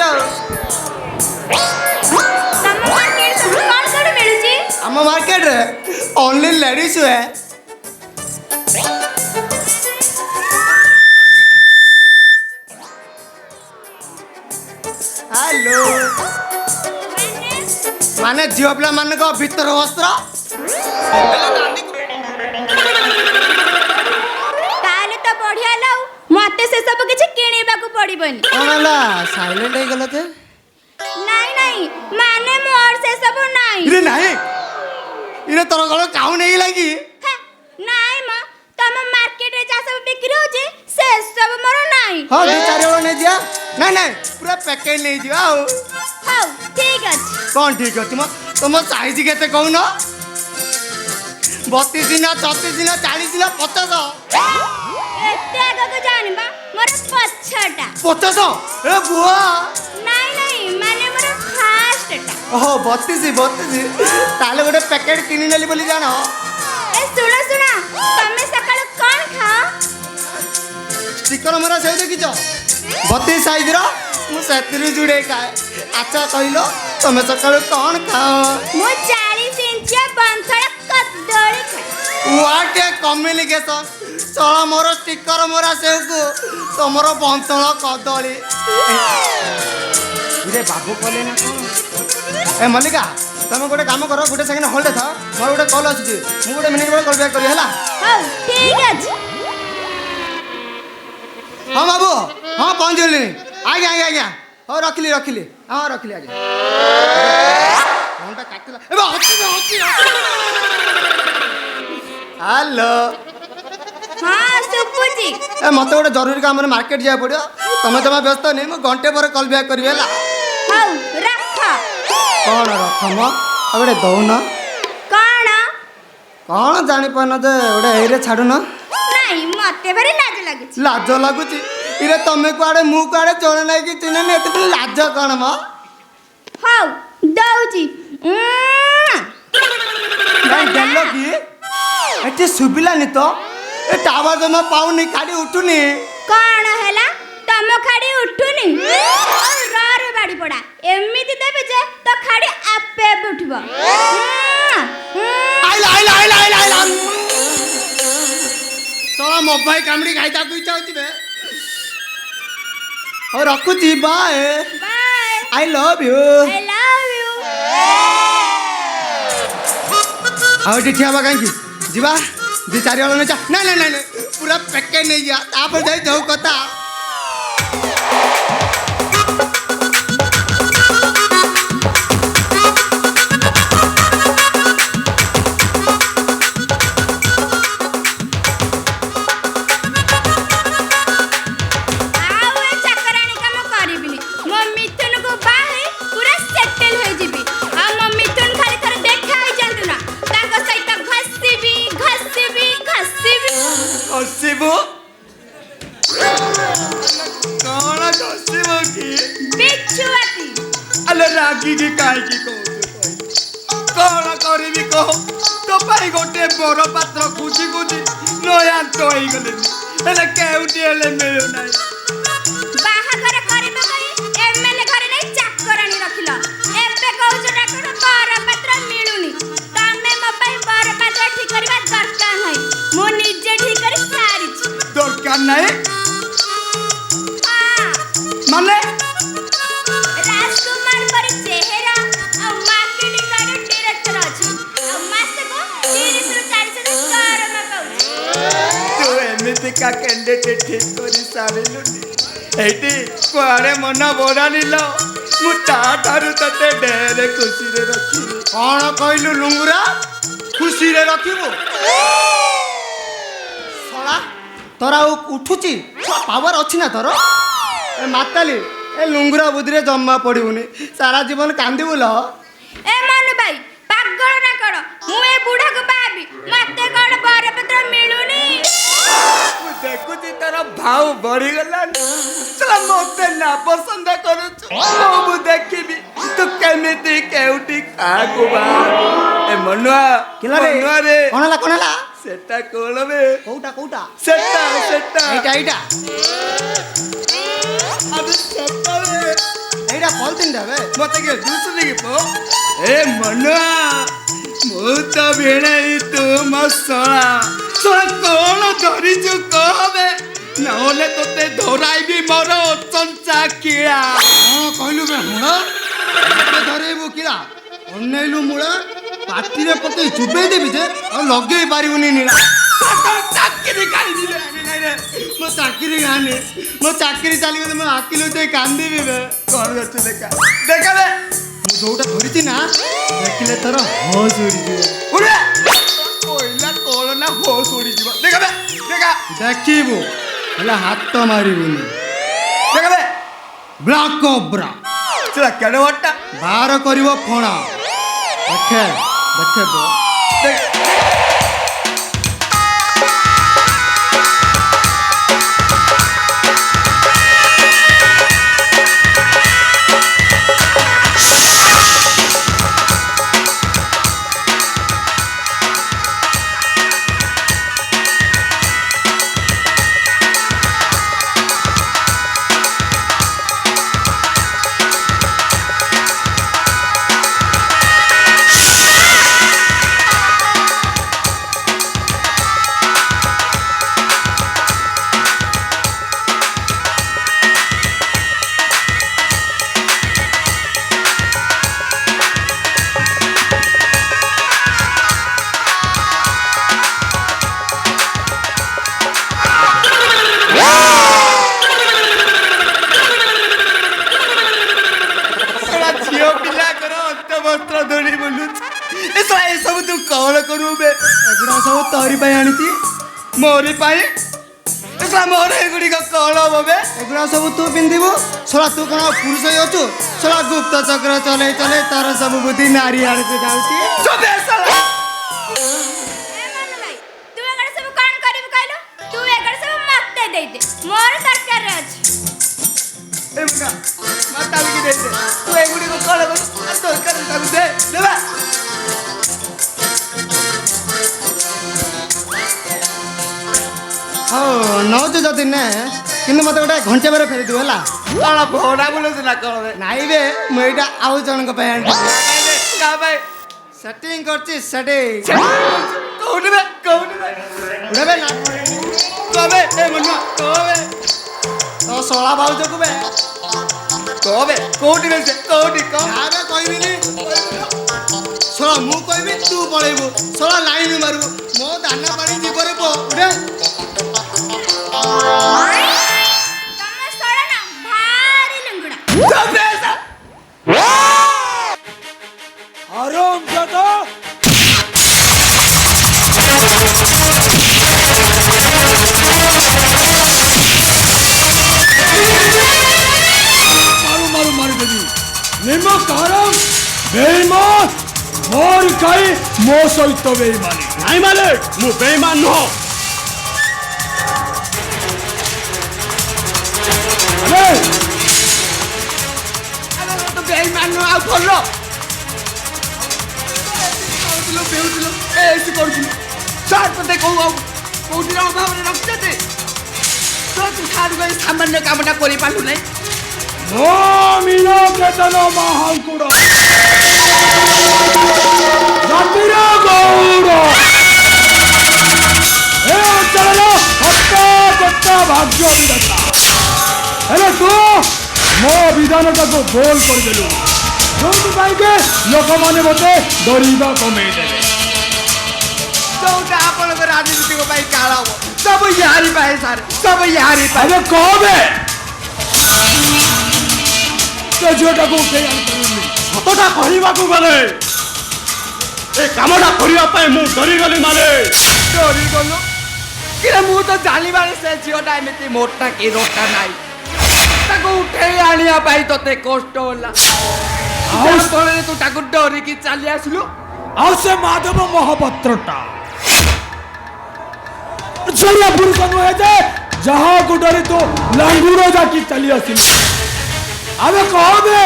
ତମ ମାର୍କେଟ ସବୁ କଣ କଣ ମିଳୁଛି आम मार्केट रे ओनली लेडीज है हेलो माने झील पिला मान भीतर वस्त्र ତାହେଲେ ତ ବଢିଆ ଲାଉ ମତେ ସେ ସବୁ କିଛି କିଣିବାକୁ ପଡିବନି कौन है साइलेंट हो गल थे ନାଇଁ ନାଇଁ ମାନେ ମୋର ସେ ସବୁ ନାଇଁ इरे नहीं इरे तोर गल काउ नहीं लगी ହେ, ନାଇଁ ମ ତମ ମାର୍କେଟରେ ଯାହା ସବୁ ବିକ୍ରି ହଉଛି ସେ ସବୁ ମୋର ନାଇଁ हाँ 2-4 बड़ा नहीं दिया नहीं नहीं पूरा पैकेज नहीं दिया आओ ହଉ ଠିକ ଅଛି कौन ठीक है तुम साइज केते कहून 32 ना 34 ना 40 ना 50 ଏତେ ଆଗକୁ ଜାଣିବା ମୋର ପଛଟା 50 ए बुआ ନାଇଁ ନାଇଁ ମାନେ ମୋର ଫାଷ୍ଟଟା ओहो 32 ताले गोटे पैकेट किनी नेली बोली जान ଏ ଶୁଣ ଶୁଣ ତମେ ସକାଳୁ କଣ ଖାଅ स्टिकर मेरा से देखिछ 32 साइज रो मु सेतिर जुड़े खाए अच्छा कहलो तुम सकाळ कौन खाओ ମୁଁ 40 ଇଞ୍ଚିଆ ବନ୍ଥଳ କଦଳୀ ଖାଏ व्हाट ए कम्युनिकेशन चल मोर स्टिकर मोरा से को तमर बंतल कदली इरे बाबू कहले ना ए मल्लिका तुम गोटे काम करो गोटे सेकंड होल्ड था मोर गोटे कॉल आसी मु गोटे मिनिट में कॉल बैक करी हला ହଉ ଠିକ ଅଛି हाँ बाबू हाँ पहुँच गली आज्ञा आज्ञा आज्ञा हाँ रखिली हाँ रखिली आज्ञा फोनटा काटला एबे अछि हेलो ହଁ ସୁପୁଛି ए मते गोटे जरूरी काम मार्केट जाए पड़ो तुम जमा व्यस्त नहीं मु घंटे पर कॉल बैक करी हला ହଉ ରଖ कौन रखम गोटे दौन କଣ कौन जानी पान जे गोटे एरे छाड़ुन ନାଇଁ ମତେ ଭାରି ଲାଜ ଲାଗୁଛି लाज लगुच इरे तमें कुआड़े मु कुआड़े चले नहीं कि चिन्ह नहीं एत लाज कौन म ହଉ ଦଉଛି देलो कि एटे सुबिलानी तो ए टावर जमा पाउनी खाली उठुनी କଣ ହେଲା ତମ ଖାଡ଼ି ଉଠୁନି ରେ ବାଡ଼ି ପଡ଼ା ଏମିତି ଦେବି ଯେ ତ ଖାଡ଼ି ଆପେ ଆପେ ଉଠିବ आइला तो मोबाइल कामड़ी खाइता को इच्छा होची बे और रखुची bye bye I love you I love you ଆଉ ଏଠି ଠିଆ ହେବା କାହିଁକି ଯିବା 2-4 ଜଣ ନେଇଯା ନାଇଁ ନାଇଁ ନାଇଁ ପୁରା ପ୍ୟାକେଟ୍ ନେଇଯିବା ତାପରେ ଯାଇ ଯୋଉ କଥା ଆଉ ଏ ଚାକରାଣୀ କାମ କରିବିନି ମୋ ମିଥୁନକୁ ବାହା ହେଇ ପୁରା ସେଟେଲ ହେଇଯିବି ଆଉ ମୋ ମିଥୁନ ଖାଲି ଥରେ ଦେଖା ହେଇଯାନ୍ତୁ ନା ତାଙ୍କ ସହିତ ଘଷିବି ହସିବୁ କଣ ହସିବୁ କି ବିଛୁଆତି ଆଲେ ରାଗିକି କାହିଁକି କହୁଛୁ କଣ କରିବି କହ ତୋ ପାଇଁ ଗୋଟେ ବର ପାତ୍ର ଖୋଜି ନୟାନ୍ତ ହେଇଗଲେନି ହେଲେ କେଉଁଠି ହେଲେ ମିଳୁନାହିଁ ବାହାଘର କରିବା ପାଇଁ ଏମଏଲଏ ଘରେ ନେଇ ଚାକରାଣୀ ରଖିଲ ଏବେ କହୁଛ ଡାକ୍ତର ବରପାତ୍ର ମିଳୁନି ତମେ ମୋ ପାଇଁ ବରପାତ୍ର ଠିକ କରିବା ଦରକାର ନାହିଁ ମୁଁ ନିଜେ ଠିକ କରି ସାରିଛି ଦରକାର ନାହିଁ ହଁ ମାନେ ରାଜକୁମାର ପରି ଚେହେରା ଆଉ ମାର୍କେଟିଂ ଡାଇରେକ୍ଟର ଅଛି ଆଉ ମାସକୁ 30ରୁ 40 ଦରମା ପାଉଛି ତୁ ଏମିତିକା କ୍ୟାଣ୍ଡିଡେଟ୍ ଠିକ କରି ସାରିଲୁନି ଏଇଠି କୁଆଡ଼େ ମନ ବଢ଼ାନିଲ ମୁଁ ତାଠାରୁ ତତେ ଢେର ଖୁସିରେ ରଖିବି କ'ଣ କହିଲୁ ଲୁଙ୍ଗୁରା ଖୁସିରେ ରଖିବୁ ଶଳା ତୋର ଆଉ ଉଠୁଛି ପାୱାର ଅଛି ନା ତୋର ଏ ମାତାଲି ଏ ଏ ଲୁଙ୍ଗୁରା ବୁଦ୍ଧିରେ ଜମା ପଡ଼ିବୁନି ସାରା ଜୀବନ କାନ୍ଦିବୁ ଲ ଏ ମନୁ ଭାଇ ପାଗଳ ନା କଣ ମୁଁ ଏ ବୁଢ଼ାକୁ ପାବି ମତେ କଣ ବରପତ୍ର ମିଳୁନି ମୁଁ ଦେଖୁଛି ତୋର ଭାଉ ବଢିଗଲାଣି ମତେ ନା ପସନ୍ଦ କରୁଛୁ ମୁଁ ଦେଖିବି ତୁ କେମିତି କେଉଁଠି କାହାକୁ ବାହାରୁ ଏ ମନୁଆ ମନୁଆରେ କଣ ହେଲା ସେଟା କଣ ବେ କୋଉଟା ସେଟା ସେଟା ଏଇଟା ଆବେ ସେଟା ବେ ଏଇଟା ପଲିଥିନଟା ବେ ମତେ କିଏ ଦୁସୁନି କି ପో ଏ ମନୁଆ ମୁଁ ତ ଭିଣେଇ ତୁ ମୋ ଶଳା କଣ ଧରିଛୁ କହବେ ନହେଲେ ତୋତେ ଧରାଇବି ମୋର ଚଞ୍ଚା କିଳା କଣ କହିଲୁ ବେ ହୁଣ ଧରେଇବୁ କିଳା ଅନେଇଲୁ ମୂଳା ପାଟିରେ ପକେଇ ଚୁବେଇ ଦେବି ଯେ ଆଉ ଲଗେଇ ପାରିବୁନି ନୀଳା ଚାକିରି କାଢିଯିବେ ମୋ ଚାକିରି ଗାନି ମୋ ଚାକିରି ଚାଲିଗଲେ ମୋ ଆଖିଲୁ ଦେଇ କାନ୍ଦିବି ବେ କଣ କରୁଛୁ ଦେଖା ଦେଖା ବେ ମୁଁ ଯୋଉଟା ଧରିଛି ନା ଦେଖିଲେ ତୋର ହୋସ୍ ଉଡ଼ିଯିବ ଉଡେ କହିଲା କଣ ନା ହୋସ୍ ଉଡିଯିବ ଦେଖା ବେ ଦେଖା ଦେଖିବୁ ହେଲେ ହାତ ମାରିବୁନି ଦେଖା ବେ ବ୍ଲାକ୍ କୋବ୍ରା ସେଟା କେଡେ ବଡଟା ବାହାର କରିବ ଫଣା ଦେଖେ ବୋ ସବୁ ତୁ କଣ କରୁ ବେ ଏଗୁଡ଼ା ସବୁ ତୋରି ପାଇଁ ଆଣିଛି ମୋରି ପାଇଁ ମୋର ଏଗୁଡିକ କଣ ହବ ବେ ଏଗୁଡ଼ା ସବୁ ତୁ ପିନ୍ଧିବୁ ଶଳା ତୁ କଣ ପୁରୁଷ ହେଇ ଅଛୁ ଶଳା ଗୁପ୍ତ ଚକ୍ର ଚଲେଇ ଚଲେଇ ତାର ସବୁ ବୁଦ୍ଧି ନାରୀ ଆଣିତେ ଯାଉଛି ଚୁପେ ଶଳା ଏ ମନୁ ଭାଇ ତୁ ଏଗୁଡ଼ା ସବୁ କଣ କରିବୁ କହିଲୁ ତୁ ଏଗୁଡ଼ା ସବୁ ମତେ ଦେଇଦେ ମୋର ଦରକାର ଅଛି ଏ ମୁନା ମାତାଲିକି ଦେଇଦେ ତୁ ଏଗୁଡିକ କଣ କରୁ ଦରକାର ତାକୁ ଦେ ଦେବା ହଉ ନଉଛୁ ଯଦି ନେ କିନ୍ତୁ ମତେ ଗୋଟେ ଘଣ୍ଟେ ବେଳେ ଫେରିଥିବୁ ହେଲା କଣ ଭଡା ବୁଲୁଛୁ ନା କଣ ବେ ନାଇଁ ବେ ମୁଁ ଏଇଟା ଆଉ ଜଣଙ୍କ ପାଇଁ ଆଣିଛି କା ପାଇଁ ସେଟିଂ କରୁଛି ସେଟିଂ କୋଉଠି ବେ କୋଉଠି ବେ ଉଡ଼େବେ ନା କବେ ଏ ମନୁଆ କବେ ତ ଶଳା ଭାଉଜକୁ ବେ କବେ କୋଉଠି ବେ ସେ କୋଉଠି କହ ଆରେ କହିବିନି ଶଳା ମୁଁ କହିବି ତୁ ପଳେଇବୁ ଶଳା ଲାଇନ ମାରିବୁ ମୋ ଦାନା ପାଣି ଯିବରେ ପో ଉଡ଼େ ତମେ ସଡା ନା ଭାରି ଲୁଙ୍ଗୁଡା ଚୁପେ ଆରାମ ଦାଦା ମାରି ଦେବି ନିମ କାରମ ବେଇମାନ ମୋର କାଇ ମୋ ସହିତ ବେଇମାନି ନାଇଁ ମାଲିକ ମୁଁ ବେଇମାନ ନୁହଁ ତୁ ବେଇମାନ ଆଉ ଭଲ ବେଉଥିଲୁ ଏଠି କରୁଥିଲୁ ସାର୍ ତତେ କୋଉଠି ଅଭାବରେ ରଖିଛନ୍ତି ତୁ ସାର୍ ଭାଇ ସାମାନ୍ୟ କାମଟା କରିପାରିଲୁ ନାହିଁ ମୋ ମୀନ କେତନ ମହାଙ୍କୁଡ଼ ଜାତିର ଗୌର ଏ ଅଞ୍ଚଳର ହତ୍ୟା ଭାଗ୍ୟ ବିଧାତା ହେଲେ ତୁ ମୋ ବିଧାନଟାକୁ ଗୋଲ କରିଦେଲୁ ଯୋଉଥିପାଇଁ କି ଲୋକମାନେ ମୋତେ ଡରିବା କମେଇ ଦେଲେ ଯୋଉଟା ଆପଣଙ୍କ ରାଜନୀତିକ ପାଇଁ କାଳ ହବ ସବୁ ୟାରି ପାଇଁ ସାର୍ ସବୁ ୟାରି ପାଇଁ ଆରେ କହବେ ସେ ଝିଅଟାକୁ ଉଠେଇ ଆଣିପାରିଲି ସତଟା କହିବାକୁ ଗଲେ ଏ କାମଟା କରିବା ପାଇଁ ମୁଁ ଡରିଗଲି ମାଲିକ ଡରିଗଲୁ କିରେ ମୁଁ ତ ଜାଣିବାରେ ସେ ଝିଅଟା ଏମିତି ମୋଟା କି ରୋଟା ନାହିଁ ତାକୁ ଉଠେଇ ଆଣିବା ପାଇଁ ତତେ କଷ୍ଟ ହେଲା ଆଉ ଫଳରେ ତୁ ତାକୁ ଡରିକି ଚାଲି ଆସିଲୁ। ଆଉ ସେ ମାଧବ ମହାପାତ୍ରଟା ଝିଅ ପୁରୁଷ ନୁହେଁ ଯେ ଯାହାକୁ ଡରି ତୁ ଲାଙ୍ଗୁଡ଼ ଯାକି ଚାଲି ଆସିଲୁ। ଆମେ କହବେ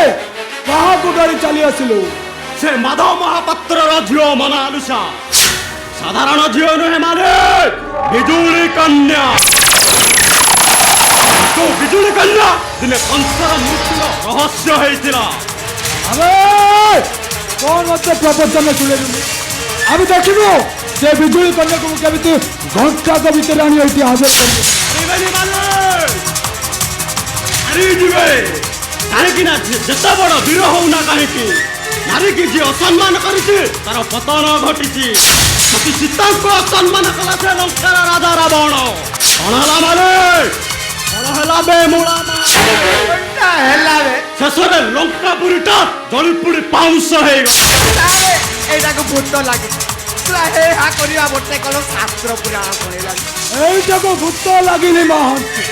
କାହାକୁ ଡରି ଚାଲି ଆସିଲୁ? ସେ ମାଧବ ମହାପାତ୍ରର ଝିଅ ମନାଲୁସା ସାଧାରଣ ଝିଅ ନୁହେଁ ମାନେ ବିଜୁଳି କନ୍ୟା। ବିଜୁଳି କନ୍ୟା ଦିନେ କଂସର ମୃତ୍ୟୁର ରହସ୍ୟ ହେଇଥିଲା। ଆମେ କଣ ମତେ ପ୍ରବଚନ ଶୁଣେଇଲୁ? ଆମେ ଦେଖିବୁ ସେ ବିଜୁଳି କନ୍ୟାକୁ କେମିତି ଘଣ୍ଟାକ ଭିତରେ ଆଣି ଏଠି ହାଜର କରିବୁ। ଯିବେ କାହିଁକି ନା ଯେତେ ବଡ ବୀର ହଉନା କାହିଁକି ନାରୀକି ଯିଏ ଅସମ୍ମାନ କରିଛି ତାର ପତନ ଘଟିଛି। ସତୀ ସୀତାଙ୍କୁ ଅସମ୍ମାନ କଲା ସେ ଲଙ୍କାର ରାଜା ରାବଣ। କଣ ହେଲା ମାନେ କଣ ହେଲା ବେ ମୂଳା ହେଲା ବେ ଶେଷରେ ଲଙ୍କାପୁରୀଟା ଜଳିପୁଡ଼ି ପାଉଁଶ ହେଇଗଲା। ଏଇଟାକୁ ଭୂତ ଲାଗେ ହେ ହା କରିବା ଗୋଟେ କଣ ଶାସ୍ତ୍ର ପୁରାଣ ପଳେଇଲାଣି। এইটাকে ভূত লাগিনি মহান্তি,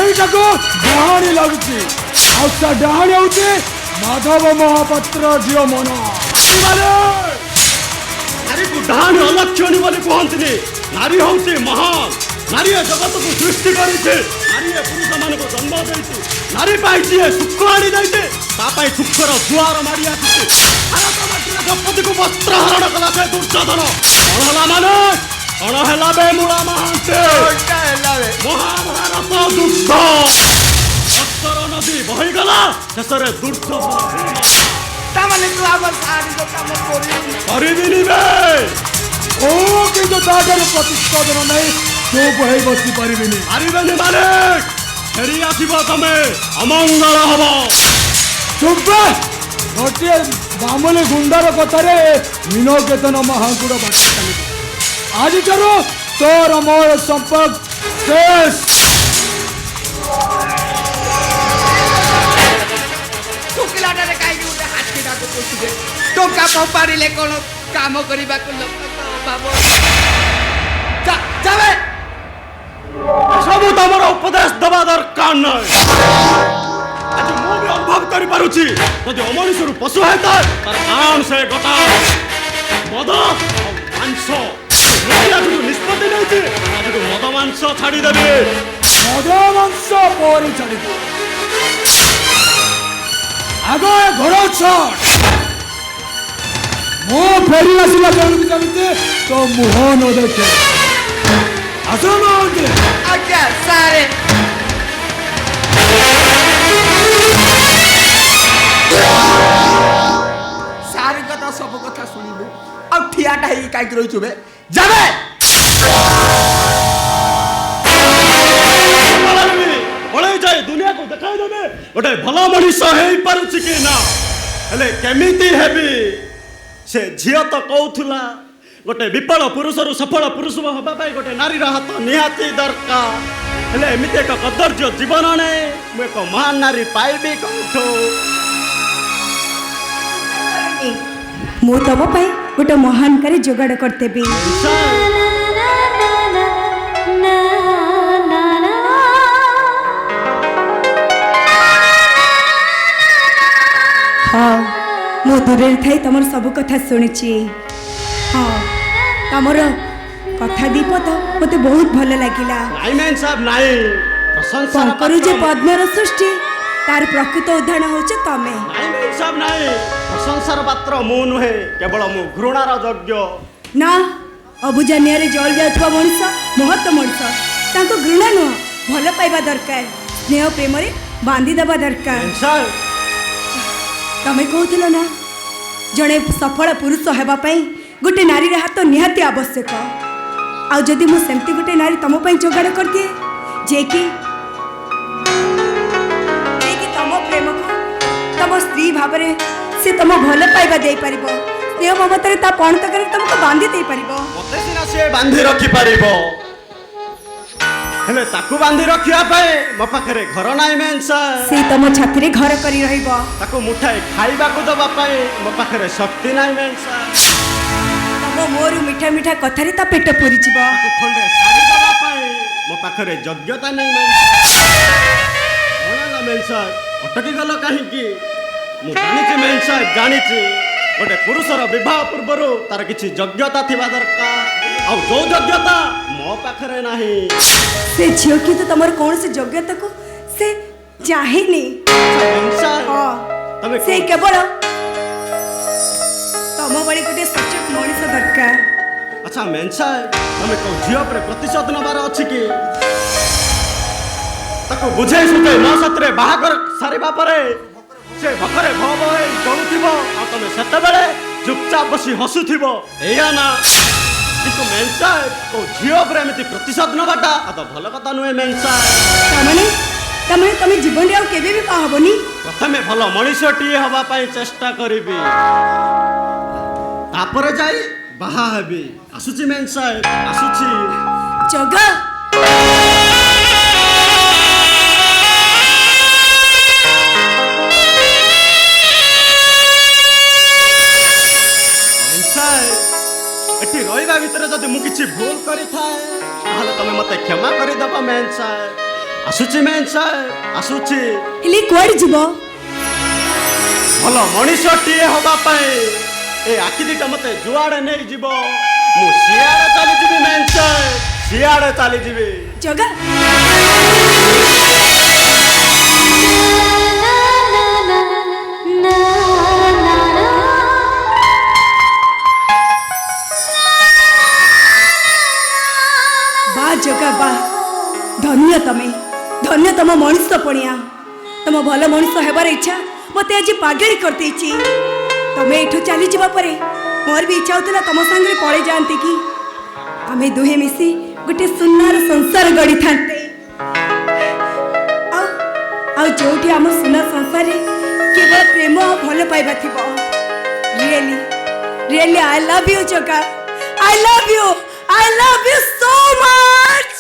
এইটাকে ডাহাণী লাগুଛି। ଆଉ ତା ଡାହାଣୀ ହଉଛି ମାଧବ ମହାପାତ୍ର ଝିଅ ମନ। ନାରୀକୁ ଡାହାଣୀ ଅଲକ୍ଷଣୀ ବୋଲି କୁହନ୍ତିନି। ନାରୀ ହଉଛି ମହାନ। ନାରୀ ଏ ଜଗତକୁ ସୃଷ୍ଟି କରିଛି। ନାରୀ ଏ ପୁରୁଷମାନଙ୍କୁ ଜନ୍ମ ଦେଇଛି। ନାରୀ ପାଇଁ ଯିଏ ସୁଖ ଆଣି ଦେଇଛି ତା ପାଇଁ ସୁଖର ଦୁଆର ମାଡ଼ି ଆସିଛି। ଭାରତ ମାଟିରେ ଦ୍ରୌପଦୀକୁ ବସ୍ତ୍ର ହରଣ କଲା ସେ ଦୁର୍ଯୋଧନ। କଣ ହେଲା ମାନେ କଣ ହେଲା ବେ ମୂଳା ମହାନ୍ତେ? ମହାଭାରତ ଯୁଦ୍ଧ ଅସ୍ତର ନଦୀ ବହିଗଲା ଶେଷରେ ଦୁର୍ଯୋଧନ ତାମାନେ ତୁ ଆମ ଶାଢ଼ୀର କାମ କରିବିନି ବେ। ଓ କିନ୍ତୁ ତାଠାରୁ ପ୍ରତିଶୋଧନ ନେଇ ଚୁପ୍ ହେଇ ବସି ପାରିବିନି। ପାରିବେନି ମାନେ ଫେରି ଆସିବ ତମେ ଅମଙ୍ଗଳ ହବ। ଚୁପ୍ ଗୋଟିଏ ମାମୁଲି ଗୁଣ୍ଡର କଥାରେ ମିନକେତନ ମହାଙ୍କୁଡ଼ ବାଟ ଚାଲିବ। ଆଜିଠାରୁ ତୋର ମୋର ସମ୍ପର୍କ ଶେଷ। ଶୁଖିଲାଟାରେ କାହିଁକି ଗୋଟେ ହାତୀଟାକୁ ପୋଷିବେ? ଟଙ୍କା ଫୋପାଡ଼ିଲେ କଣ କାମ କରିବାକୁ ଲୋକ ଭାବ ଯାବେ ସବୁ ତମର ଉପଦେଶ ଦେବା ଦରକାର ନାହିଁ। ଆଜି ମୁଁ ବି ଅନୁଭବ କରିପାରୁଛି ଯଦି ଅମଣିଷରୁ ପଶୁ ହେଇଥାଏ ତାର କାରଣ ସେ ଗୋଟା ମଦ ଆଉ ମାଂସ। ଆଜିଠୁ ନିଷ୍ପତ୍ତି ନେଇଛି ଆଜିଠୁ ମଦ ମାଂସ ଛାଡ଼ିଦେବି। ମଦ ମାଂସ ପରେ ଛାଡ଼ିବ। ଆଗ ଏ ଘୋଡ଼ ଛଟ ମୁଁ ଫେରି ଆସିଲା ବେଳକୁ ଯେମିତି ତୋ ମୁହଁ ନ ଦେଖେ। ଆସୁନ ଆଜ୍ଞା ସାରେ ସାରେ କଥା ସବୁ କଥା ଶୁଣିଲୁ ଆଉ ଠିଆଟା ହେଇକି କାହିଁକି ରହିଛୁ ବେ? ଯାବେ ପଳେଇ ଯାଇ ଦୁନିଆକୁ ଦେଖାଇ ଦେବେ ଗୋଟେ ଭଲ ମଣିଷ ହେଇପାରୁଛି କି ନା। ହେଲେ କେମିତି ହେବି? ସେ ଝିଅ ତ କହୁଥିଲା ଗୋଟେ ବିଫଳ ପୁରୁଷରୁ ସଫଳ ପୁରୁଷ ହେବା ପାଇଁ ଗୋଟେ ନାରୀର ହାତ ନିହାତି ଦରକାର। ହେଲେ ଏମିତି ଏକ କଦର୍ଯ୍ୟ ଜୀବନ ନେଇ ମୁଁ ଏକ ମହାନ ନାରୀ ପାଇବି କୋଉଠୁ? ମୁଁ ତମ ପାଇଁ ଗୋଟେ ମହାନ କାରୀ ଯୋଗାଡ଼ କରିଦେବି। ହଁ ମୁଁ ଦୂରରେ ଥାଇ ତମର ସବୁ କଥା ଶୁଣିଛି। ହଁ ତମର କଥା ଦୀପଦ ମୋତେ ବହୁତ ଭଲ ଲାଗିଲା। ନାଇଁ ମ୍ୟାନ୍ ସାହେବ ନାଇଁ ପ୍ରଶଂସାର ଶଙ୍କରୁ ଯେ ପଦ୍ମର ସୃଷ୍ଟି ତାର ପ୍ରକୃତ ଉଦାହରଣ ହଉଛି ତମେ। ନାଇଁ ମ୍ୟାନ୍ ସାହେବ ନାଇଁ ପ୍ରଶଂସାର ପାତ୍ର ମୁଁ ନୁହେଁ କେବଳ ମୁଁ ଘୃଣାର ଯୋଗ୍ୟ। ନା ଅବୁଝା ନିଆଁରେ ଜଳି ଯାଉଥିବା ମଣିଷ ମହତ ମଣିଷ। ତାଙ୍କୁ ଘୃଣା ନୁହଁ ଭଲ ପାଇବା ଦରକାର। ସ୍ନେହ ପ୍ରେମରେ ବାନ୍ଧି ଦେବା ଦରକାର। ସାର୍ ତମେ କହୁଥିଲ ନା ଜଣେ ସଫଳ ପୁରୁଷ ହେବା ପାଇଁ ଗୋଟେ ନାରୀର ହାତ ନିହାତି ଆବଶ୍ୟକ। ଆଉ ଯଦି ମୁଁ ସେମିତି ଗୋଟେ ନାରୀ ତମ ପାଇଁ ଯୋଗାଡ଼ କରିଦିଏ ଯିଏକି ତମ ପ୍ରେମକୁ ତମ ସ୍ତ୍ରୀ ଭାବରେ ସେ ତମ ଭଲ ପାଇବା ଦେଇପାରିବ। ସ୍ନେହ ମମତାରେ ତା ପଣତକରେ ତମକୁ ବାନ୍ଧି ଦେଇପାରିବ। ମତେ ସିନା ସେ ବାନ୍ଧି ରଖିପାରିବ ହେଲେ ତାକୁ ବାନ୍ଧି ରଖିବା ପାଇଁ ମୋ ପାଖରେ ଘର ନାହିଁ ମ୍ୟାନ୍ ସାର୍। ସେ ତମ ଛାତିରେ ଘର କରି ରହିବ। ତାକୁ ମୁଠାଏ ଖାଇବାକୁ ଦେବା ପାଇଁ ମୋ ପାଖରେ ଶକ୍ତି ନାହିଁ ମ୍ୟାନ୍ ସାର୍। ତମ ମୋରୁ ମିଠା ମିଠା କଥାରେ ତା ପେଟ ପୁରିଯିବ। ତାକୁ ଖଣ୍ଡେ ଶାଢ଼ୀ ଦେବା ପାଇଁ ମୋ ପାଖରେ ଯୋଗ୍ୟତା ନାହିଁ ମ୍ୟାନ୍ ସାର୍। मेन साहेब अटकी गल कहीं ମୁଁ ଜାଣିଛି ମେନ୍ ସାହେବ ଜାଣିଛି ଗୋଟେ ପୁରୁଷର ବିବାହ ପୂର୍ବରୁ ତାର କିଛି ଯୋଗ୍ୟତା ଥିବା ଦରକାର ଆଉ ଯୋଉ ଯୋଗ୍ୟତା ମୋ ପାଖରେ ନାହିଁ ସେ ଝିଅ କିନ୍ତୁ ତମର କୌଣସି ଯୋଗ୍ୟତାକୁ ସେ ଚାହେଁନି। ମେନ୍ ସାହେବ ତମେ ସେ କେବଳ ତମ ଭଳି ଗୋଟେ ସଚେତ ମଣିଷ ଦରକାର। ଆଚ୍ଛା ମେନ୍ ସାହେବ ତମେ କୋଉ ଝିଅ ଉପରେ ପ୍ରତିଶୋଧ ନେବାର ଅଛି କି ତାକୁ ବୁଝେଇ ସୁଝେଇ ମୋ ସାଥିରେ ବାହାଘର ସାରିବା ପରେ ସେ ଭକରେ ଭ ଭ ହେଇ ଜଳୁଥିବ ଆଉ ତମେ ସେତେବେଳେ ଚୁପଚାପ ବସି ହସୁଥିବ ଏଇଆ ନା କିନ୍ତୁ ମେନ୍ ସାହେବ କୋଉ ଝିଅ ଉପରେ ଏମିତି ପ୍ରତିଶୋଧ ନେବାଟା ତ ଭଲ କଥା ନୁହେଁ ମେନ୍ ସାହେବ। ତାମାନେ ତମେ ଜୀବନରେ ଆଉ କେବେ ବି ବାହା ହବନି? ପ୍ରଥମେ ଭଲ ମଣିଷଟିଏ ହବା ପାଇଁ ଚେଷ୍ଟା କରିବି ତାପରେ ଯାଇ ବାହା ହେବି। ଆସୁଛି ମେନ୍ ସାହେବ ଆସୁଛି। ଜଗା ଏଠି ରହିବା ଭିତରେ ଯଦି ମୁଁ କିଛି ଭୁଲ କରିଥାଏ ତାହେଲେ ତମେ ମତେ କ୍ଷମା କରିଦେବ ମେନ୍ ସାହେବ। ଆସୁଛି ମେନ୍ ସାହେବ ଆସୁଛି। ହେଲେ କୁଆଡେ ଯିବ? ଭଲ ମଣିଷଟିଏ ହବା ପାଇଁ ଏ ଆଖି ଦିଟା ମତେ ଯୁଆଡେ ନେଇଯିବ ମୁଁ ସିଆଡେ ଚାଲିଯିବି ମେନ୍ ସାହେବ ସିଆଡେ ଚାଲିଯିବି। ଜଗା ଜଗା ବା ଧନ୍ୟ ତମ ମଣିଷ ପଣିଆ ତମ ଭଲ ମଣିଷ ହେବାର ଇଚ୍ଛା ମତେ ଆଜି ପାଗଳି କରିଦେଇଛି। ତମେ ଏଠୁ ଚାଲିଯିବା ପରେ ମୋର ବି ଇଚ୍ଛା ହଉଥିଲା ତମ ସାଙ୍ଗରେ ପଳେଇ ଯାଆନ୍ତି କି ଆମେ ଦୁହେଁ ମିଶି ଗୋଟେ ସୁନ୍ଦର ସଂସାର ଗଢ଼ିଥାନ୍ତେ ଆଉ ଯୋଉଠି ଆମ ସୁନ୍ଦର ସଂସାରରେ କେବଳ ପ୍ରେମ ଆଉ ଭଲ ପାଇବା ଥିବ। Really I love you Jaga I love you so much.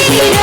Hero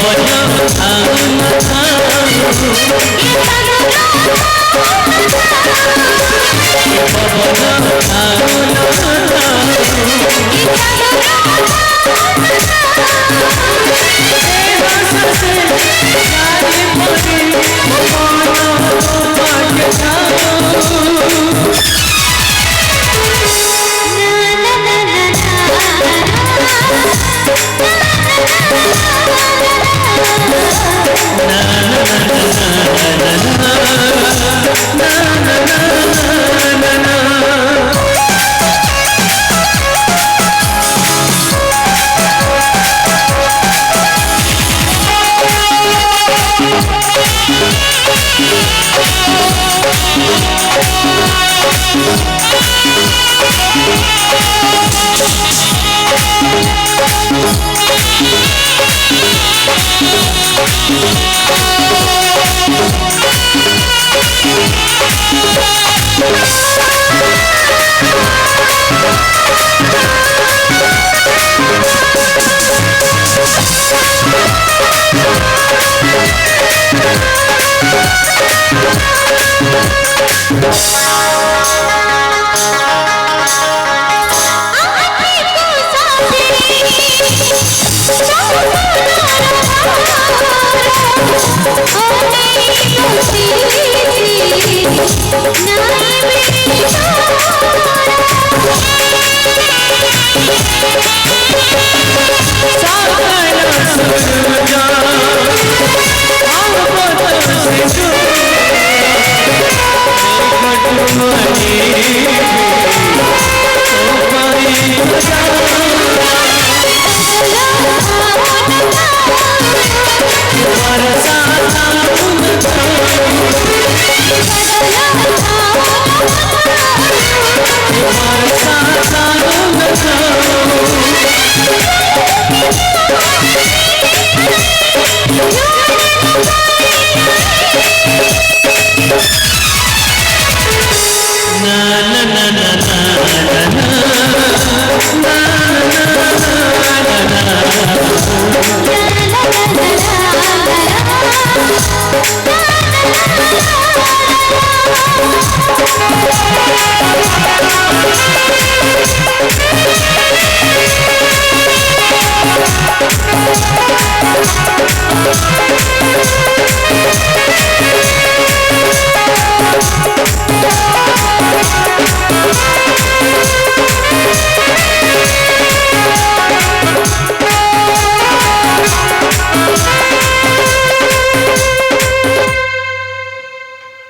Pawan